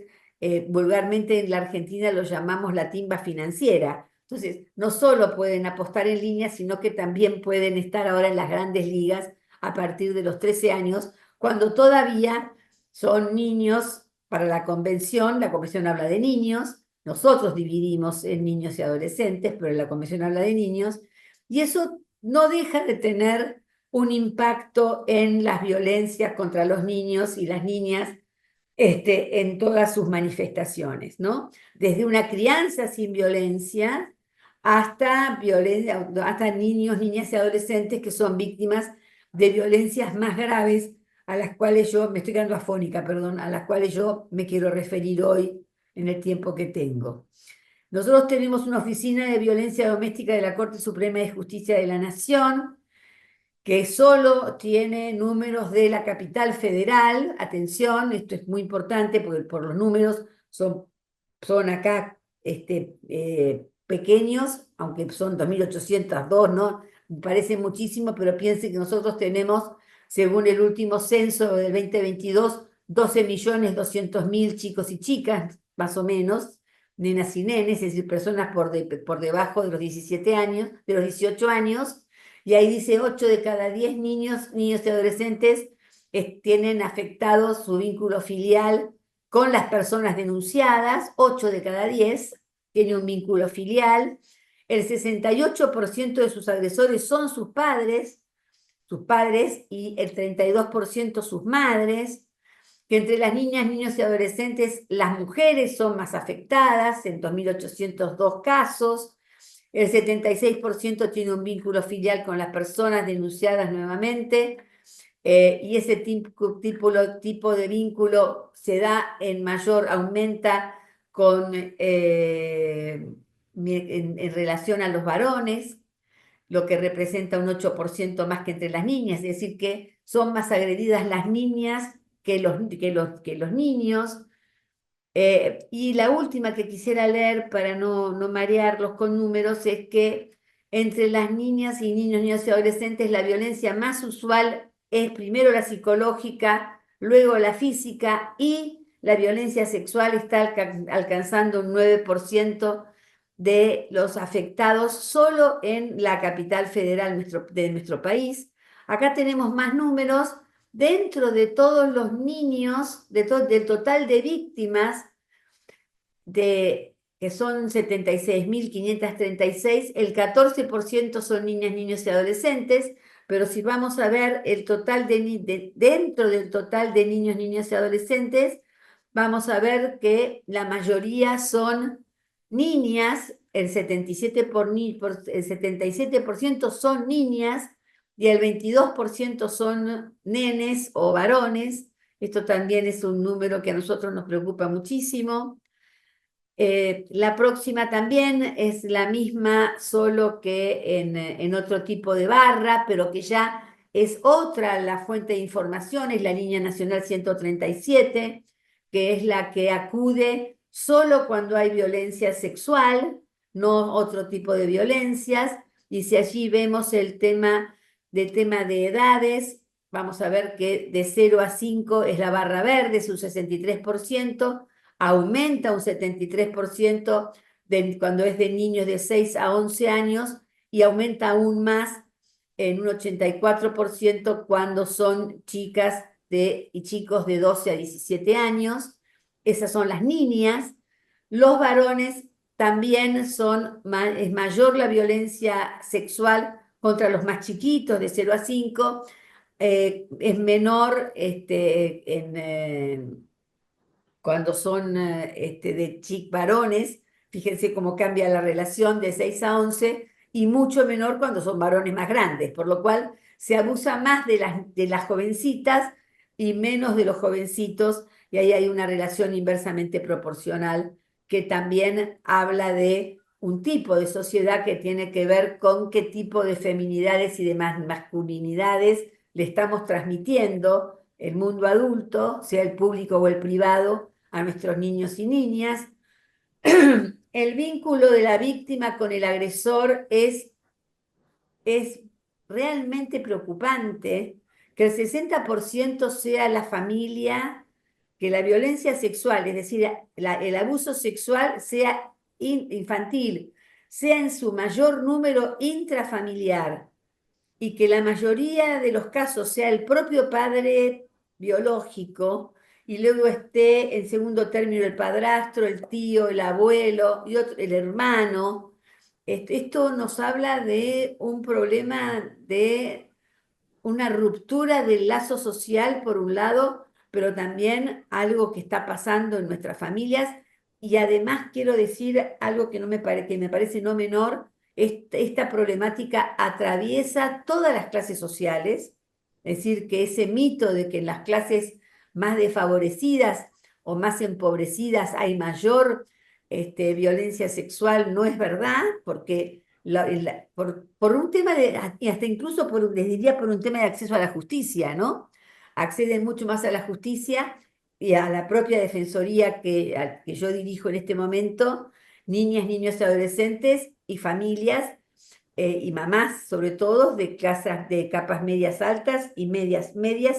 vulgarmente en la Argentina lo llamamos la timba financiera. Entonces, no solo pueden apostar en línea, sino que también pueden estar ahora en las grandes ligas a partir de los 13 años, cuando todavía son niños para la convención habla de niños, nosotros dividimos en niños y adolescentes, pero la convención habla de niños, y eso no deja de tener un impacto en las violencias contra los niños y las niñas en todas sus manifestaciones, ¿no? Desde una crianza sin violencia hasta niños, niñas y adolescentes que son víctimas de violencias más graves a las cuales me estoy quedando afónica, perdón, a las cuales yo me quiero referir hoy en el tiempo que tengo. Nosotros tenemos una oficina de violencia doméstica de la Corte Suprema de Justicia de la Nación, que solo tiene números de la capital federal. Atención, esto es muy importante porque por los números son acá pequeños, aunque son 2.802, ¿no? Me parece muchísimo, pero piensen que nosotros tenemos, según el último censo del 2022, 12.200.000 chicos y chicas, más o menos, nenas y nenes, es decir, personas por debajo de los 17 años, de los 18 años, y ahí dice 8 de cada 10 niños y adolescentes tienen afectado su vínculo filial con las personas denunciadas. 8 de cada 10 tiene un vínculo filial. El 68% de sus agresores son sus padres y el 32% sus madres. Que entre las niñas, niños y adolescentes, las mujeres son más afectadas, en 2.802 casos. El 76% tiene un vínculo filial con las personas denunciadas nuevamente, y ese tipo de vínculo aumenta en relación a los varones, lo que representa un 8% más que entre las niñas, es decir, que son más agredidas las niñas que los niños. Y la última que quisiera leer para no marearlos con números es que entre las niñas y niños y adolescentes la violencia más usual es primero la psicológica, luego la física, y la violencia sexual está alcanzando un 9% de los afectados solo en la capital federal de nuestro país. Acá tenemos más números. Dentro de todos los niños, del total de víctimas, que son 76.536, el 14% son niñas, niños y adolescentes, pero si vamos a ver el total dentro del total de niños, niñas y adolescentes, vamos a ver que la mayoría son niñas, el 77% son niñas, y el 22% son nenes o varones. Esto también es un número que a nosotros nos preocupa muchísimo. La próxima también es la misma, solo que en otro tipo de barra, pero que ya es otra la fuente de información, es la Línea Nacional 137, que es la que acude solo cuando hay violencia sexual, no otro tipo de violencias. Y si allí vemos el tema de edades, vamos a ver que de 0 a 5 es la barra verde, es un 63%, aumenta un 73% cuando es de niños de 6 a 11 años y aumenta aún más en un 84% cuando son chicas y chicos de 12 a 17 años. Esas son las niñas. Los varones también es mayor la violencia sexual contra los más chiquitos, de 0 a 5, es menor cuando son de varones. Fíjense cómo cambia la relación de 6 a 11, y mucho menor cuando son varones más grandes, por lo cual se abusa más de las jovencitas y menos de los jovencitos, y ahí hay una relación inversamente proporcional que también habla de un tipo de sociedad que tiene que ver con qué tipo de feminidades y de masculinidades le estamos transmitiendo el mundo adulto, sea el público o el privado, a nuestros niños y niñas. El vínculo de la víctima con el agresor es realmente preocupante, que el 60% sea la familia, que la violencia sexual, es decir, el abuso sexual sea infantil, sea en su mayor número intrafamiliar, y que la mayoría de los casos sea el propio padre biológico, y luego esté en segundo término el padrastro, el tío, el abuelo y el hermano. Esto nos habla de un problema de una ruptura del lazo social por un lado, pero también algo que está pasando en nuestras familias. Y además quiero decir algo que me parece no menor: esta problemática atraviesa todas las clases sociales, es decir, que ese mito de que en las clases más desfavorecidas o más empobrecidas hay mayor violencia sexual no es verdad, porque por un tema y hasta incluso les diría por un tema de acceso a la justicia, ¿no? Acceden mucho más a la justicia y a la propia defensoría que yo dirijo en este momento, niñas, niños y adolescentes y familias, y mamás, sobre todo, de capas medias altas y medias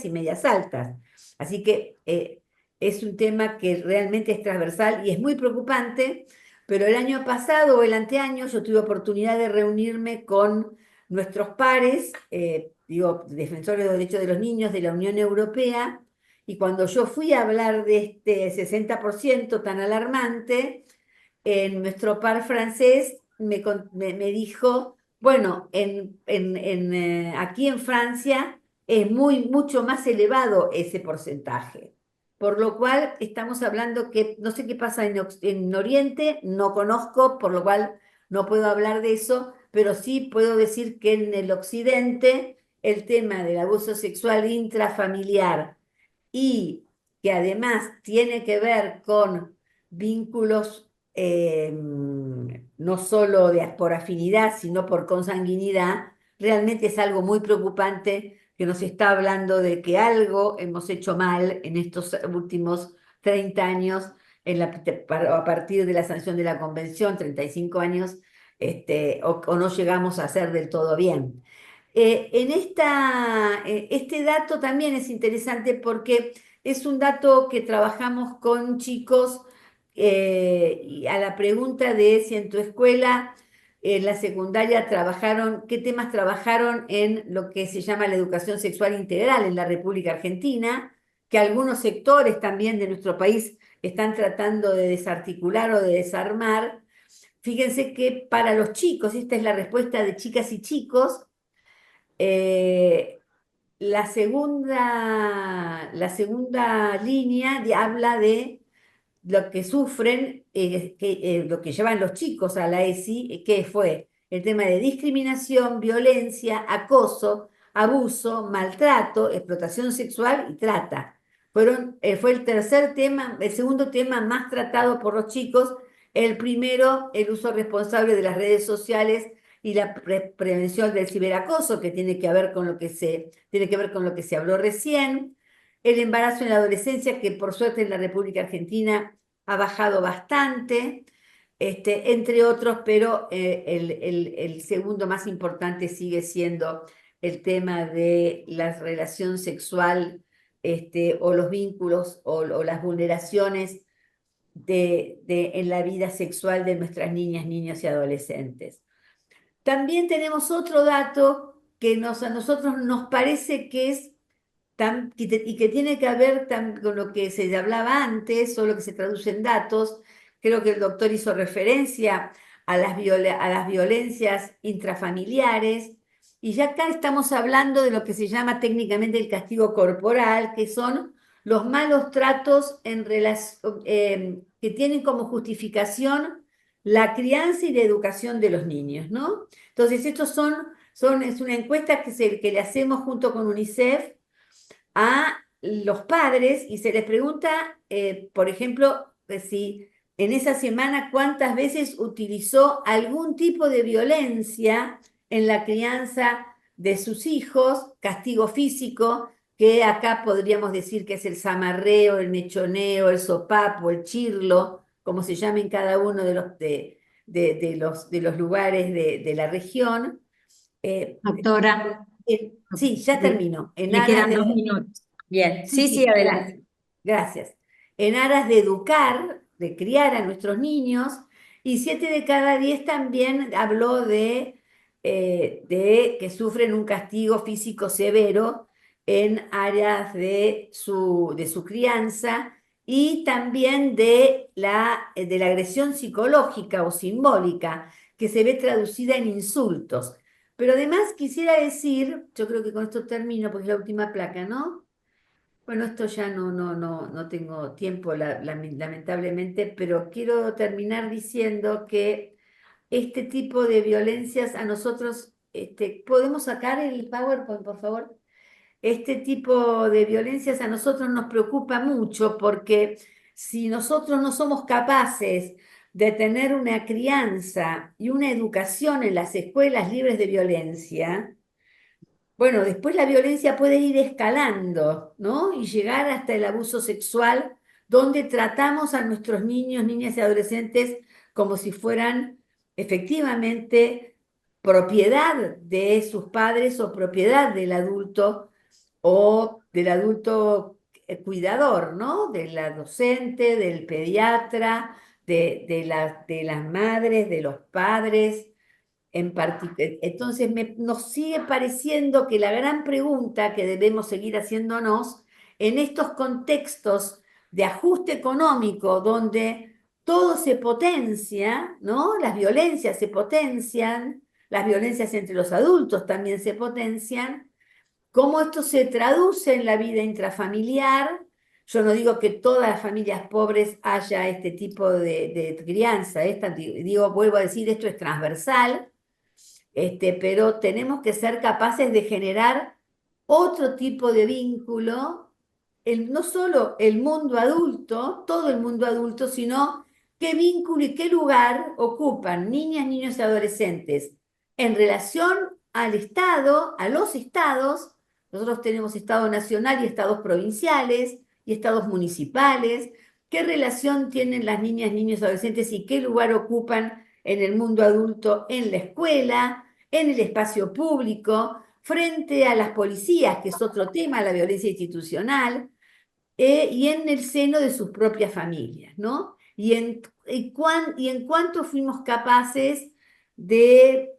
y medias altas. Así que es un tema que realmente es transversal y es muy preocupante. Pero el año pasado o el anteaño yo tuve oportunidad de reunirme con nuestros pares, defensores de los derechos de los niños de la Unión Europea, y cuando yo fui a hablar de este 60% tan alarmante, nuestro par francés me dijo, bueno, aquí en Francia es mucho más elevado ese porcentaje. Por lo cual estamos hablando que no sé qué pasa en Oriente, no conozco, por lo cual no puedo hablar de eso, pero sí puedo decir que en el Occidente el tema del abuso sexual intrafamiliar, y que además tiene que ver con vínculos no solo por afinidad, sino por consanguinidad, realmente es algo muy preocupante, que nos está hablando de que algo hemos hecho mal en estos últimos 30 años, a partir de la sanción de la Convención, 35 años, o no llegamos a hacer del todo bien. Este dato también es interesante porque es un dato que trabajamos con chicos, y a la pregunta de si en tu escuela, en la secundaria, qué temas trabajaron en lo que se llama la educación sexual integral en la República Argentina, que algunos sectores también de nuestro país están tratando de desarticular o de desarmar. Fíjense que para los chicos, esta es la respuesta de chicas y chicos, la segunda línea habla de lo que sufren, lo que llevan los chicos a la ESI, que fue el tema de discriminación, violencia, acoso, abuso, maltrato, explotación sexual y trata. Fue el segundo tema más tratado por los chicos. El primero, el uso responsable de las redes sociales y la prevención del ciberacoso, que tiene que ver con lo que se habló recién. El embarazo en la adolescencia, que por suerte en la República Argentina ha bajado bastante, entre otros, pero el segundo más importante sigue siendo el tema de la relación sexual, o los vínculos o las vulneraciones en la vida sexual de nuestras niñas, niños y adolescentes. También tenemos otro dato que a nosotros nos parece que es y que tiene que ver con lo que se hablaba antes o lo que se traduce en datos. Creo que el doctor hizo referencia a las violencias intrafamiliares, y ya acá estamos hablando de lo que se llama técnicamente el castigo corporal, que son los malos tratos que tienen como justificación la crianza y la educación de los niños, ¿no? Entonces, estos es una encuesta que le hacemos junto con UNICEF a los padres, y se les pregunta, por ejemplo, si en esa semana cuántas veces utilizó algún tipo de violencia en la crianza de sus hijos, castigo físico, que acá podríamos decir que es el zamarreo, el mechoneo, el sopapo, el chirlo, como se llama en cada uno de los lugares de la región. Doctora, Sí, ya termino. le quedan 2 minutos. Bien, sí, adelante. Gracias. En aras de educar, de criar a nuestros niños, y 7 de cada 10 también habló de que sufren un castigo físico severo en áreas de su crianza, y también de la agresión psicológica o simbólica, que se ve traducida en insultos. Pero además quisiera decir, yo creo que con esto termino porque es la última placa, ¿no? Bueno, esto ya no tengo tiempo, lamentablemente, pero quiero terminar diciendo que este tipo de violencias a nosotros, ¿podemos sacar el PowerPoint, por favor? Este tipo de violencias a nosotros nos preocupa mucho, porque si nosotros no somos capaces de tener una crianza y una educación en las escuelas libres de violencia, bueno, después la violencia puede ir escalando, ¿no? Y llegar hasta el abuso sexual, donde tratamos a nuestros niños, niñas y adolescentes como si fueran efectivamente propiedad de sus padres o propiedad del adulto, o del adulto cuidador, ¿no? De la docente, del pediatra, de las madres, de los padres. Entonces nos sigue pareciendo que la gran pregunta que debemos seguir haciéndonos en estos contextos de ajuste económico, donde todo se potencia, ¿no? Las violencias se potencian, las violencias entre los adultos también se potencian, cómo esto se traduce en la vida intrafamiliar. Yo no digo que todas las familias pobres haya este tipo de crianza, vuelvo a decir, esto es transversal, pero tenemos que ser capaces de generar otro tipo de vínculo, no solo el mundo adulto, todo el mundo adulto, sino qué vínculo y qué lugar ocupan niñas, niños y adolescentes en relación al Estado, a los estados. Nosotros tenemos Estado nacional y estados provinciales y estados municipales. ¿Qué relación tienen las niñas, niños y adolescentes y qué lugar ocupan en el mundo adulto, en la escuela, en el espacio público, frente a las policías, que es otro tema, la violencia institucional, y en el seno de sus propias familias, ¿no? Y en cuánto fuimos capaces de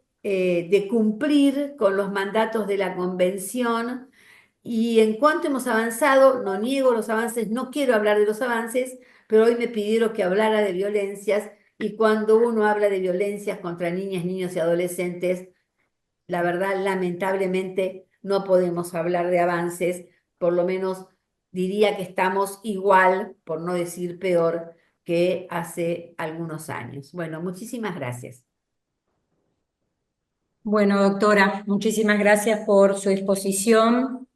cumplir con los mandatos de la Convención, y en cuánto hemos avanzado. No niego los avances, no quiero hablar de los avances, pero hoy me pidieron que hablara de violencias, y cuando uno habla de violencias contra niñas, niños y adolescentes, la verdad, lamentablemente, no podemos hablar de avances. Por lo menos diría que estamos igual, por no decir peor, que hace algunos años. Bueno, muchísimas gracias. Bueno, doctora, muchísimas gracias por su exposición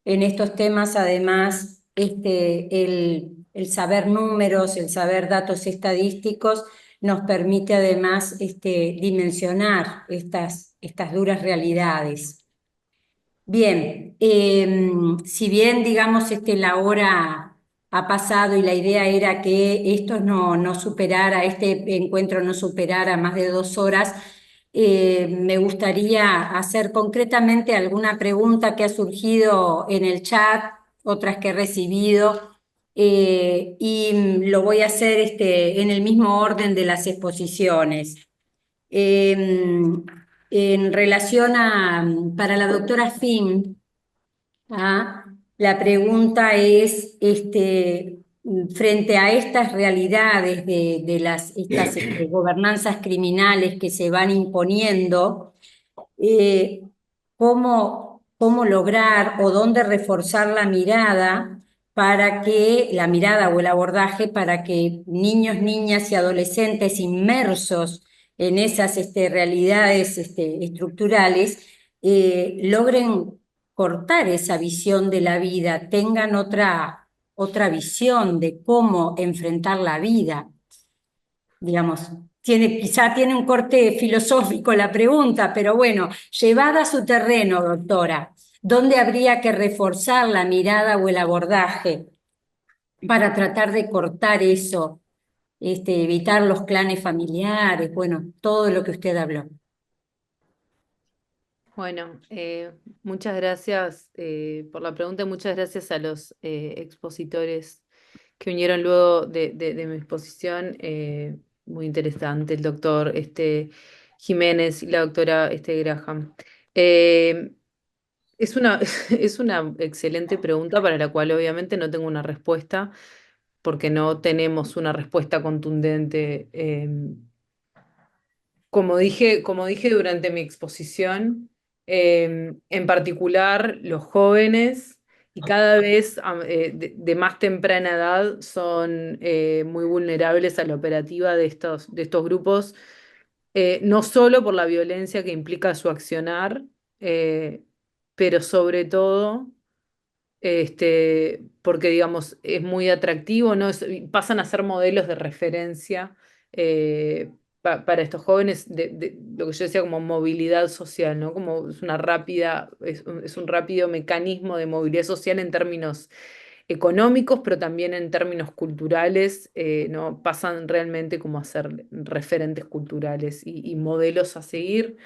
en estos temas. Además, el saber números, el saber datos estadísticos, nos permite además dimensionar estas duras realidades. Bien, si bien, digamos, la hora ha pasado y la idea era que esto no superara, este encuentro no superara más de 2 horas, me gustaría hacer concretamente alguna pregunta que ha surgido en el chat, otras que he recibido, y lo voy a hacer en el mismo orden de las exposiciones. En relación para la doctora Finn, la pregunta es, frente a estas realidades estas gobernanzas criminales que se van imponiendo, eh, ¿cómo lograr o dónde reforzar la mirada la mirada o el abordaje para que niños, niñas y adolescentes inmersos en esas realidades estructurales logren cortar esa visión de la vida, tengan otra visión de cómo enfrentar la vida? Digamos, quizá tiene un corte filosófico la pregunta, pero bueno, llevada a su terreno, doctora, ¿dónde habría que reforzar la mirada o el abordaje para tratar de cortar eso, evitar los clanes familiares, bueno, todo lo que usted habló? Bueno, muchas gracias por la pregunta y muchas gracias a los expositores que vinieron luego de mi exposición. Muy interesante, el doctor Jiménez y la doctora Graham. Eh, es una, es una excelente pregunta para la cual obviamente no tengo una respuesta, porque no tenemos una respuesta contundente. Como dije durante mi exposición, en particular los jóvenes y cada vez de más temprana edad son muy vulnerables a la operativa de estos grupos, no solo por la violencia que implica su accionar, eh, pero sobre todo porque, digamos, es muy atractivo, ¿no? Pasan a ser modelos de referencia para estos jóvenes de lo que yo decía como movilidad social, ¿no? Como es un rápido mecanismo de movilidad social en términos económicos, pero también en términos culturales, ¿no? Pasan realmente como a ser referentes culturales y modelos a seguir.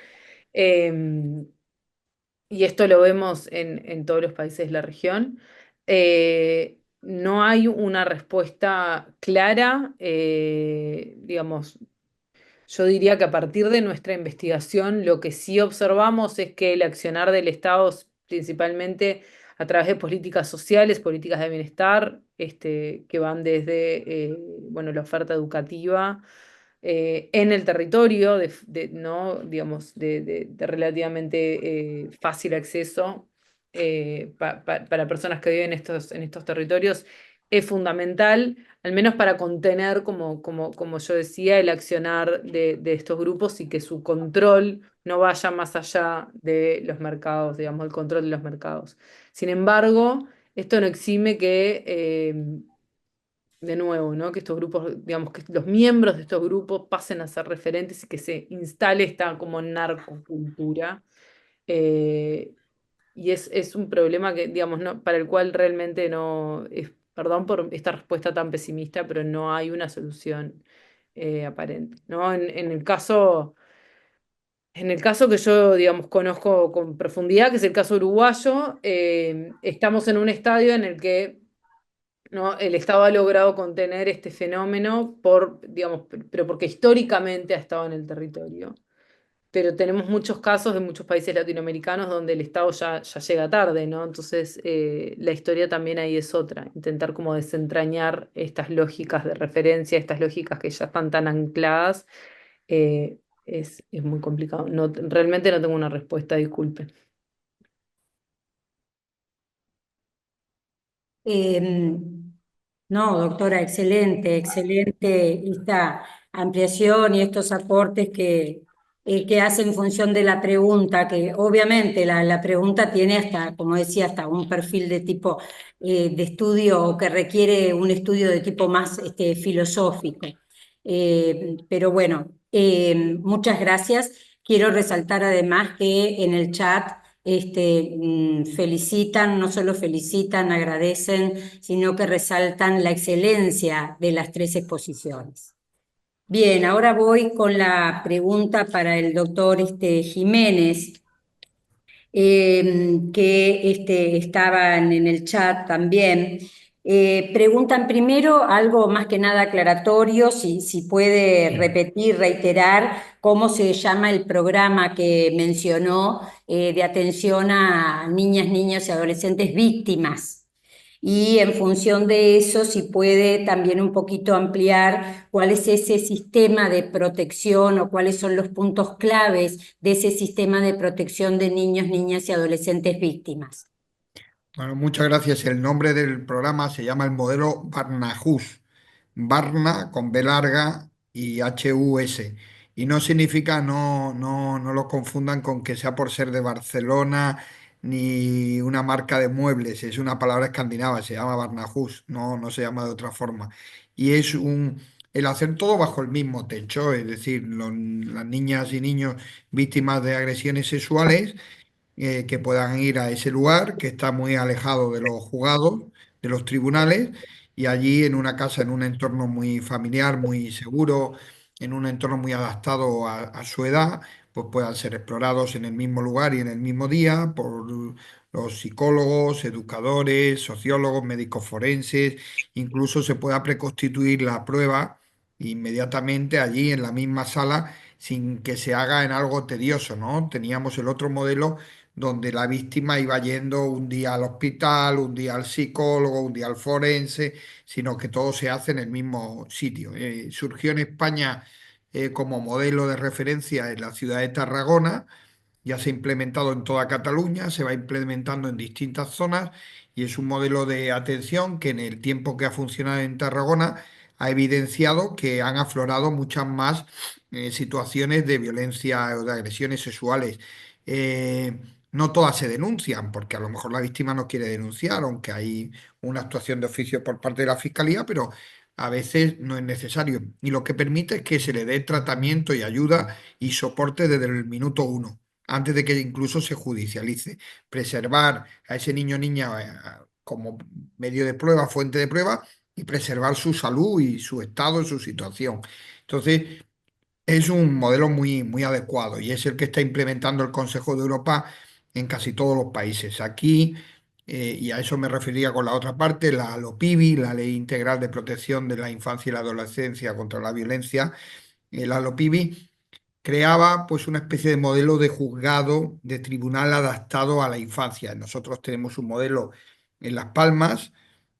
Em, y esto lo vemos en todos los países de la región. No hay una respuesta clara, digamos, yo diría que a partir de nuestra investigación lo que sí observamos es que el accionar del Estado, principalmente a través de políticas sociales, políticas de bienestar, que van desde bueno, la oferta educativa en el territorio, ¿no? Digamos, de relativamente fácil acceso para personas que viven en estos territorios, es fundamental, al menos para contener, como yo decía, el accionar de estos grupos y que su control no vaya más allá de los mercados, digamos, el control de los mercados. Sin embargo, esto no exime que de nuevo, ¿no? Que estos grupos, digamos, que los miembros de estos grupos pasen a ser referentes y que se instale esta como narcocultura. Y es un problema que, digamos, no, para el cual realmente no, perdón por esta respuesta tan pesimista, pero no hay una solución aparente, ¿no? En el caso que yo, digamos, conozco con profundidad, que es el caso uruguayo, estamos en un estadio en el que, ¿no? El Estado ha logrado contener este fenómeno digamos, pero porque históricamente ha estado en el territorio. Pero tenemos muchos casos en muchos países latinoamericanos donde el Estado ya llega tarde, ¿no? Entonces, la historia también ahí es otra, intentar como desentrañar estas lógicas de referencia, estas lógicas que ya están tan ancladas, es muy complicado. No, realmente no tengo una respuesta, disculpen. No, doctora, excelente esta ampliación y estos aportes que que hace en función de la pregunta, que obviamente la pregunta tiene hasta, como decía, hasta un perfil de tipo de estudio o que requiere un estudio de tipo más filosófico. Pero bueno, muchas gracias. Quiero resaltar además que en el chat felicitan, no solo felicitan, agradecen, sino que resaltan la excelencia de las 3 exposiciones. Bien, ahora voy con la pregunta para el doctor Jiménez, que estaban en el chat también. Preguntan primero algo más que nada aclaratorio, si puede repetir, reiterar cómo se llama el programa que mencionó de atención a niñas, niños y adolescentes víctimas. Y en función de eso, si puede también un poquito ampliar cuál es ese sistema de protección o cuáles son los puntos claves de ese sistema de protección de niños, niñas y adolescentes víctimas. Bueno, muchas gracias. El nombre del programa se llama el modelo Barnahus. Barna con B larga y HUS. Y no significa, no lo confundan con que sea por ser de Barcelona ni una marca de muebles. Es una palabra escandinava, se llama Barnahus, no se llama de otra forma. Y es el hacer todo bajo el mismo techo, es decir, las niñas y niños víctimas de agresiones sexuales que puedan ir a ese lugar que está muy alejado de los juzgados, de los tribunales, y allí en una casa, en un entorno muy familiar, muy seguro, en un entorno muy adaptado a su edad, pues puedan ser explorados en el mismo lugar y en el mismo día por los psicólogos, educadores, sociólogos, médicos forenses, incluso se pueda preconstituir la prueba inmediatamente allí en la misma sala sin que se haga en algo tedioso, ¿no? Teníamos el otro modelo donde la víctima iba yendo un día al hospital, un día al psicólogo, un día al forense, sino que todo se hace en el mismo sitio. Surgió en España como modelo de referencia en la ciudad de Tarragona, ya se ha implementado en toda Cataluña, se va implementando en distintas zonas y es un modelo de atención que en el tiempo que ha funcionado en Tarragona ha evidenciado que han aflorado muchas más situaciones de violencia o de agresiones sexuales. Eh, no todas se denuncian, porque a lo mejor la víctima no quiere denunciar, aunque hay una actuación de oficio por parte de la Fiscalía, pero a veces no es necesario. Y lo que permite es que se le dé tratamiento y ayuda y soporte desde el minuto 1 antes de que incluso se judicialice. Preservar a ese niño o niña como medio de prueba, fuente de prueba, y preservar su salud y su estado, su situación. Entonces, es un modelo muy adecuado y es el que está implementando el Consejo de Europa en casi todos los países. Aquí, y a eso me refería con la otra parte, la LOPIVI, la Ley Integral de Protección de la Infancia y la Adolescencia contra la Violencia, la LOPIVI creaba pues una especie de modelo de juzgado, de tribunal adaptado a la infancia. Nosotros tenemos un modelo en Las Palmas,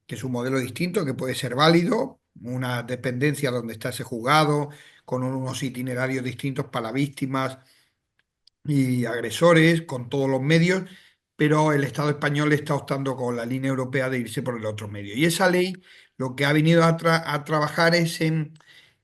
que es un modelo distinto, que puede ser válido, una dependencia donde está ese juzgado, con unos itinerarios distintos para víctimas y agresores, con todos los medios, pero el Estado español está optando con la línea europea de irse por el otro medio. Y esa ley lo que ha venido a trabajar es en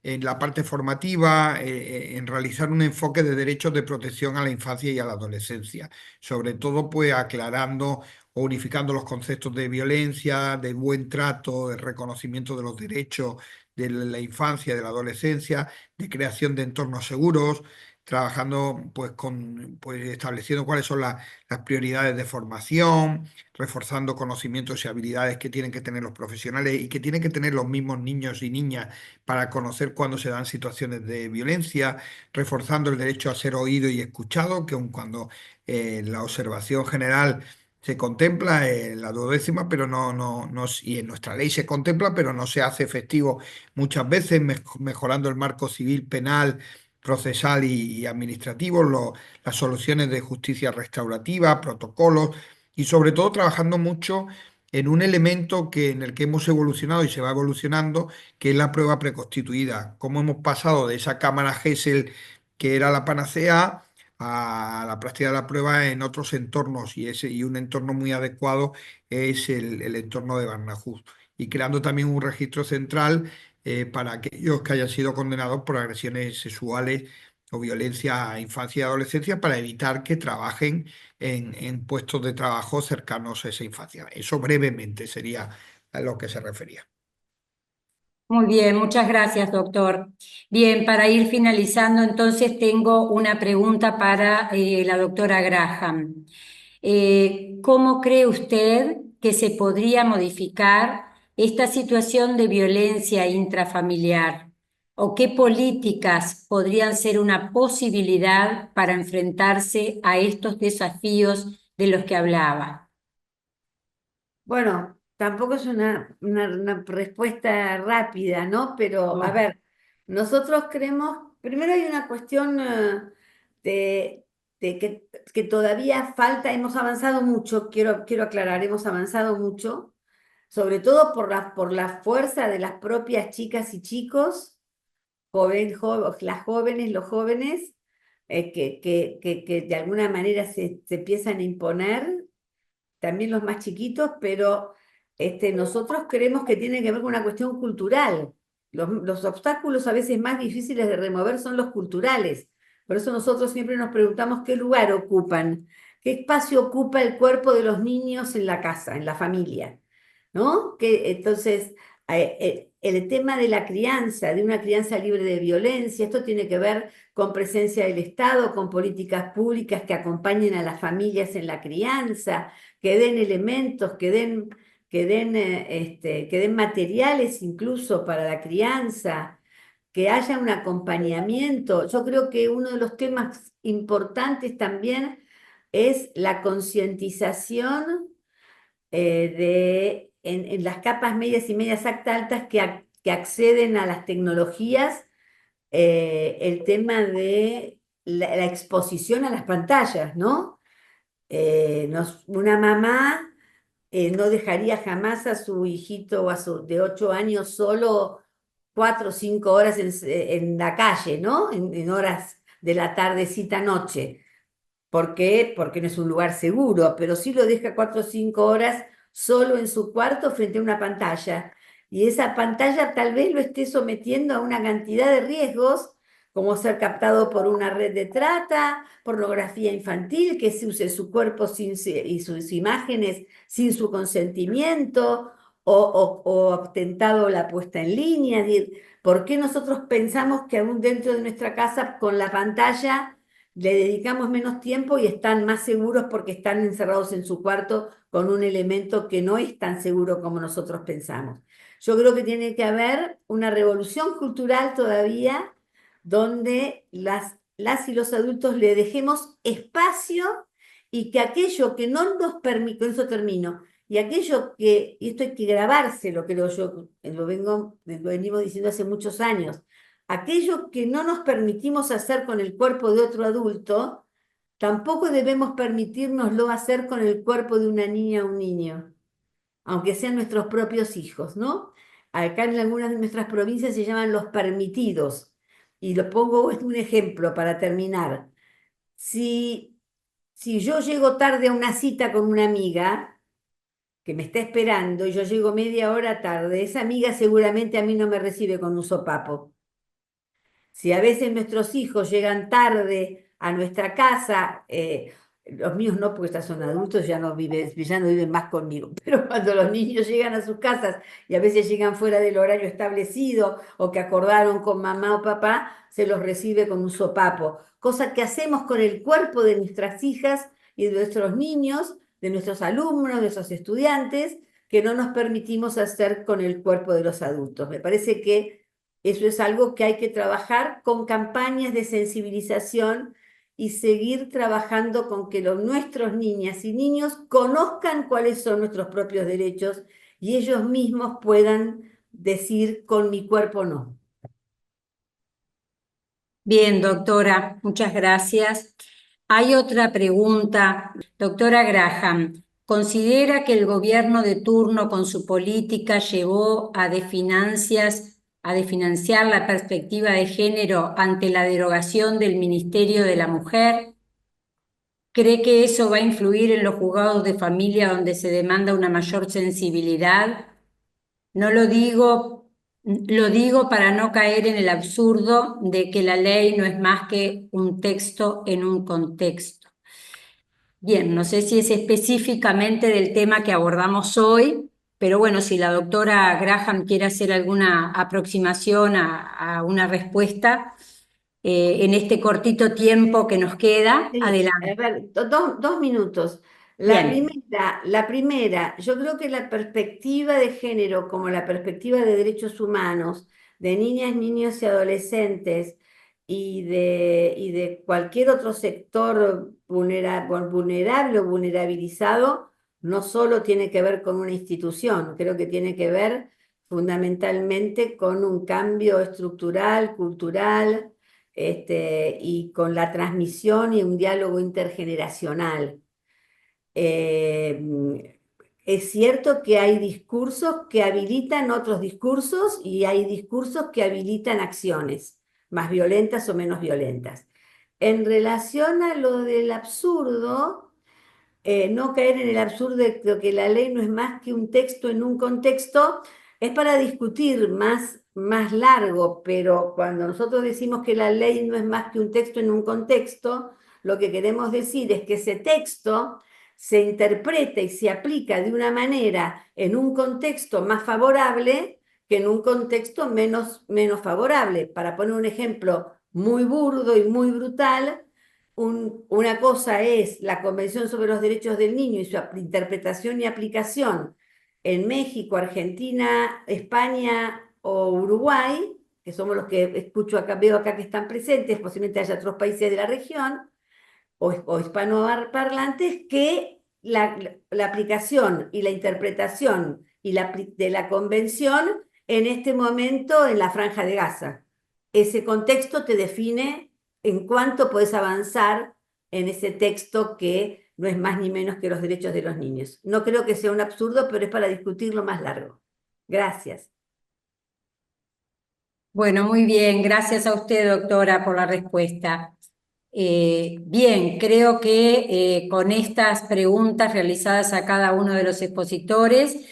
la parte formativa, en realizar un enfoque de derechos de protección a la infancia y a la adolescencia, sobre todo pues aclarando o unificando los conceptos de violencia, de buen trato, de reconocimiento de los derechos de la infancia, de la adolescencia, de creación de entornos seguros, trabajando pues estableciendo cuáles son las prioridades de formación, reforzando conocimientos y habilidades que tienen que tener los profesionales y que tienen que tener los mismos niños y niñas para conocer cuándo se dan situaciones de violencia, reforzando el derecho a ser oído y escuchado, que aun cuando la observación general se contempla en la 12ª, pero y en nuestra ley se contempla, pero no se hace efectivo muchas veces, mejorando el marco civil, penal, procesal y administrativo, las soluciones de justicia restaurativa, protocolos y sobre todo trabajando mucho en un elemento en el que hemos evolucionado y se va evolucionando, que es la prueba preconstituida. Cómo hemos pasado de esa cámara Gesell que era la panacea a la práctica de la prueba en otros entornos y un entorno muy adecuado es el entorno de Barnahus y creando también un registro central para aquellos que hayan sido condenados por agresiones sexuales o violencia a infancia y adolescencia para evitar que trabajen en puestos de trabajo cercanos a esa infancia. Eso brevemente sería a lo que se refería. Muy bien, muchas gracias, doctor. Bien, para ir finalizando, entonces tengo una pregunta para la doctora Graham. ¿Cómo cree usted que se podría modificar esta situación de violencia intrafamiliar? ¿O qué políticas podrían ser una posibilidad para enfrentarse a estos desafíos de los que hablaba? Bueno, tampoco es una respuesta rápida, ¿no? Pero, a ver, nosotros creemos, primero hay una cuestión de que todavía falta, hemos avanzado mucho, quiero aclarar, hemos avanzado mucho, sobre todo por la fuerza de las propias chicas y chicos, las jóvenes, los jóvenes, que de alguna manera se empiezan a imponer, también los más chiquitos, pero nosotros creemos que tiene que ver con una cuestión cultural. Los obstáculos a veces más difíciles de remover son los culturales. Por eso nosotros siempre nos preguntamos qué lugar ocupan, qué espacio ocupa el cuerpo de los niños en la casa, en la familia, ¿no? Entonces, el tema de la crianza, de una crianza libre de violencia, esto tiene que ver con presencia del Estado, con políticas públicas que acompañen a las familias en la crianza, que den elementos, que den materiales incluso para la crianza, que haya un acompañamiento. Yo creo que uno de los temas importantes también es la concientización en las capas medias y medias altas que acceden a las tecnologías, el tema de la exposición a las pantallas, ¿no? Una mamá no dejaría jamás a su hijito de 8 años solo 4 o 5 horas en la calle, ¿no? En horas de la tardecita noche. ¿Por qué? Porque no es un lugar seguro, pero sí lo deja 4 o 5 horas solo en su cuarto frente a una pantalla. Y esa pantalla tal vez lo esté sometiendo a una cantidad de riesgos, como ser captado por una red de trata, pornografía infantil, que se use su cuerpo y sus imágenes sin su consentimiento, o atentado a la puesta en línea. Es decir, ¿por qué nosotros pensamos que aún dentro de nuestra casa con la pantalla le dedicamos menos tiempo y están más seguros porque están encerrados en su cuarto con un elemento que no es tan seguro como nosotros pensamos? Yo creo que tiene que haber una revolución cultural todavía donde las y los adultos le dejemos espacio y que aquello que no nos permite, con eso termino, y aquello y esto hay que grabárselo, creo yo, lo venimos diciendo hace muchos años, aquello que no nos permitimos hacer con el cuerpo de otro adulto, tampoco debemos permitírnoslo hacer con el cuerpo de una niña o un niño, aunque sean nuestros propios hijos, ¿no? Acá en algunas de nuestras provincias se llaman los permitidos, y lo pongo en un ejemplo para terminar. Si yo llego tarde a una cita con una amiga que me está esperando y yo llego media hora tarde, esa amiga seguramente a mí no me recibe con un sopapo. Si a veces nuestros hijos llegan tarde a nuestra casa, los míos no, porque ya son adultos, ya no viven más conmigo, pero cuando los niños llegan a sus casas y a veces llegan fuera del horario establecido o que acordaron con mamá o papá, se los recibe con un sopapo, cosa que hacemos con el cuerpo de nuestras hijas y de nuestros niños, de nuestros alumnos, de nuestros estudiantes, que no nos permitimos hacer con el cuerpo de los adultos. Me parece que eso es algo que hay que trabajar con campañas de sensibilización y seguir trabajando con que nuestros niñas y niños conozcan cuáles son nuestros propios derechos y ellos mismos puedan decir con mi cuerpo no. Bien, doctora, muchas gracias. Hay otra pregunta. Doctora Graham, ¿considera que el gobierno de turno con su política llevó a desfinanciar la perspectiva de género ante la derogación del Ministerio de la Mujer? ¿Cree que eso va a influir en los juzgados de familia donde se demanda una mayor sensibilidad? No lo digo Lo digo para no caer en el absurdo de que la ley no es más que un texto en un contexto. Bien, no sé si es específicamente del tema que abordamos hoy, pero bueno, si la doctora Graham quiere hacer alguna aproximación a una respuesta en este cortito tiempo que nos queda, Sí, adelante. a ver, dos minutos. Bien. La primera, yo creo que la perspectiva de género, como la perspectiva de derechos humanos, de niñas, niños y adolescentes, y de cualquier otro sector vulnerable o vulnerabilizado, no solo tiene que ver con una institución, creo que tiene que ver fundamentalmente con un cambio estructural, cultural, y con la transmisión y un diálogo intergeneracional. Es cierto que hay discursos que habilitan otros discursos y hay discursos que habilitan acciones, más violentas o menos violentas. En relación a lo del absurdo, no caer en el absurdo de que la ley no es más que un texto en un contexto, es para discutir más largo, pero cuando nosotros decimos que la ley no es más que un texto en un contexto, lo que queremos decir es que ese texto se interpreta y se aplica de una manera en un contexto más favorable que en un contexto menos favorable. Para poner un ejemplo muy burdo y muy brutal, una cosa es la Convención sobre los Derechos del Niño y su interpretación y aplicación en México, Argentina, España o Uruguay, que somos los que escucho acá, veo acá que están presentes, posiblemente haya otros países de la región, o hispanoparlantes, que la aplicación y la interpretación de la Convención en este momento en la Franja de Gaza. Ese contexto te define en cuánto puedes avanzar en ese texto que no es más ni menos que los derechos de los niños. No creo que sea un absurdo, pero es para discutirlo más largo. Gracias. Bueno, muy bien. Gracias a usted, doctora, por la respuesta. Bien, creo que con estas preguntas realizadas a cada uno de los expositores,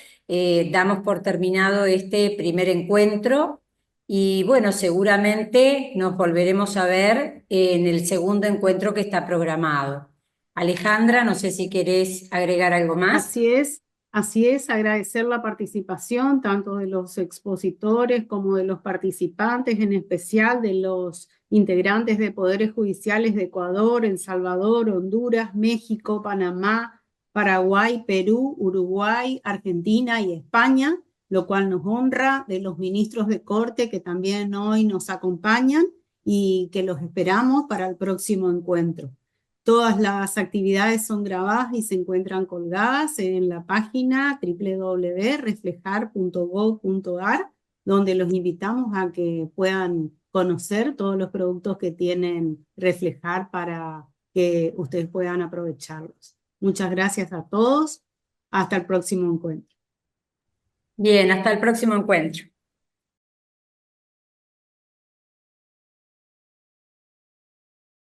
damos por terminado este primer encuentro y bueno, seguramente nos volveremos a ver en el segundo encuentro que está programado. Alejandra, no sé si querés agregar algo más. Así es, agradecer la participación tanto de los expositores como de los participantes, en especial de los integrantes de poderes judiciales de Ecuador, El Salvador, Honduras, México, Panamá, Paraguay, Perú, Uruguay, Argentina y España, lo cual nos honra, de los ministros de Corte que también hoy nos acompañan y que los esperamos para el próximo encuentro. Todas las actividades son grabadas y se encuentran colgadas en la página www.reflejar.gov.ar, donde los invitamos a que puedan conocer todos los productos que tienen Reflejar para que ustedes puedan aprovecharlos. Muchas gracias a todos. Hasta el próximo encuentro. Bien, hasta el próximo encuentro.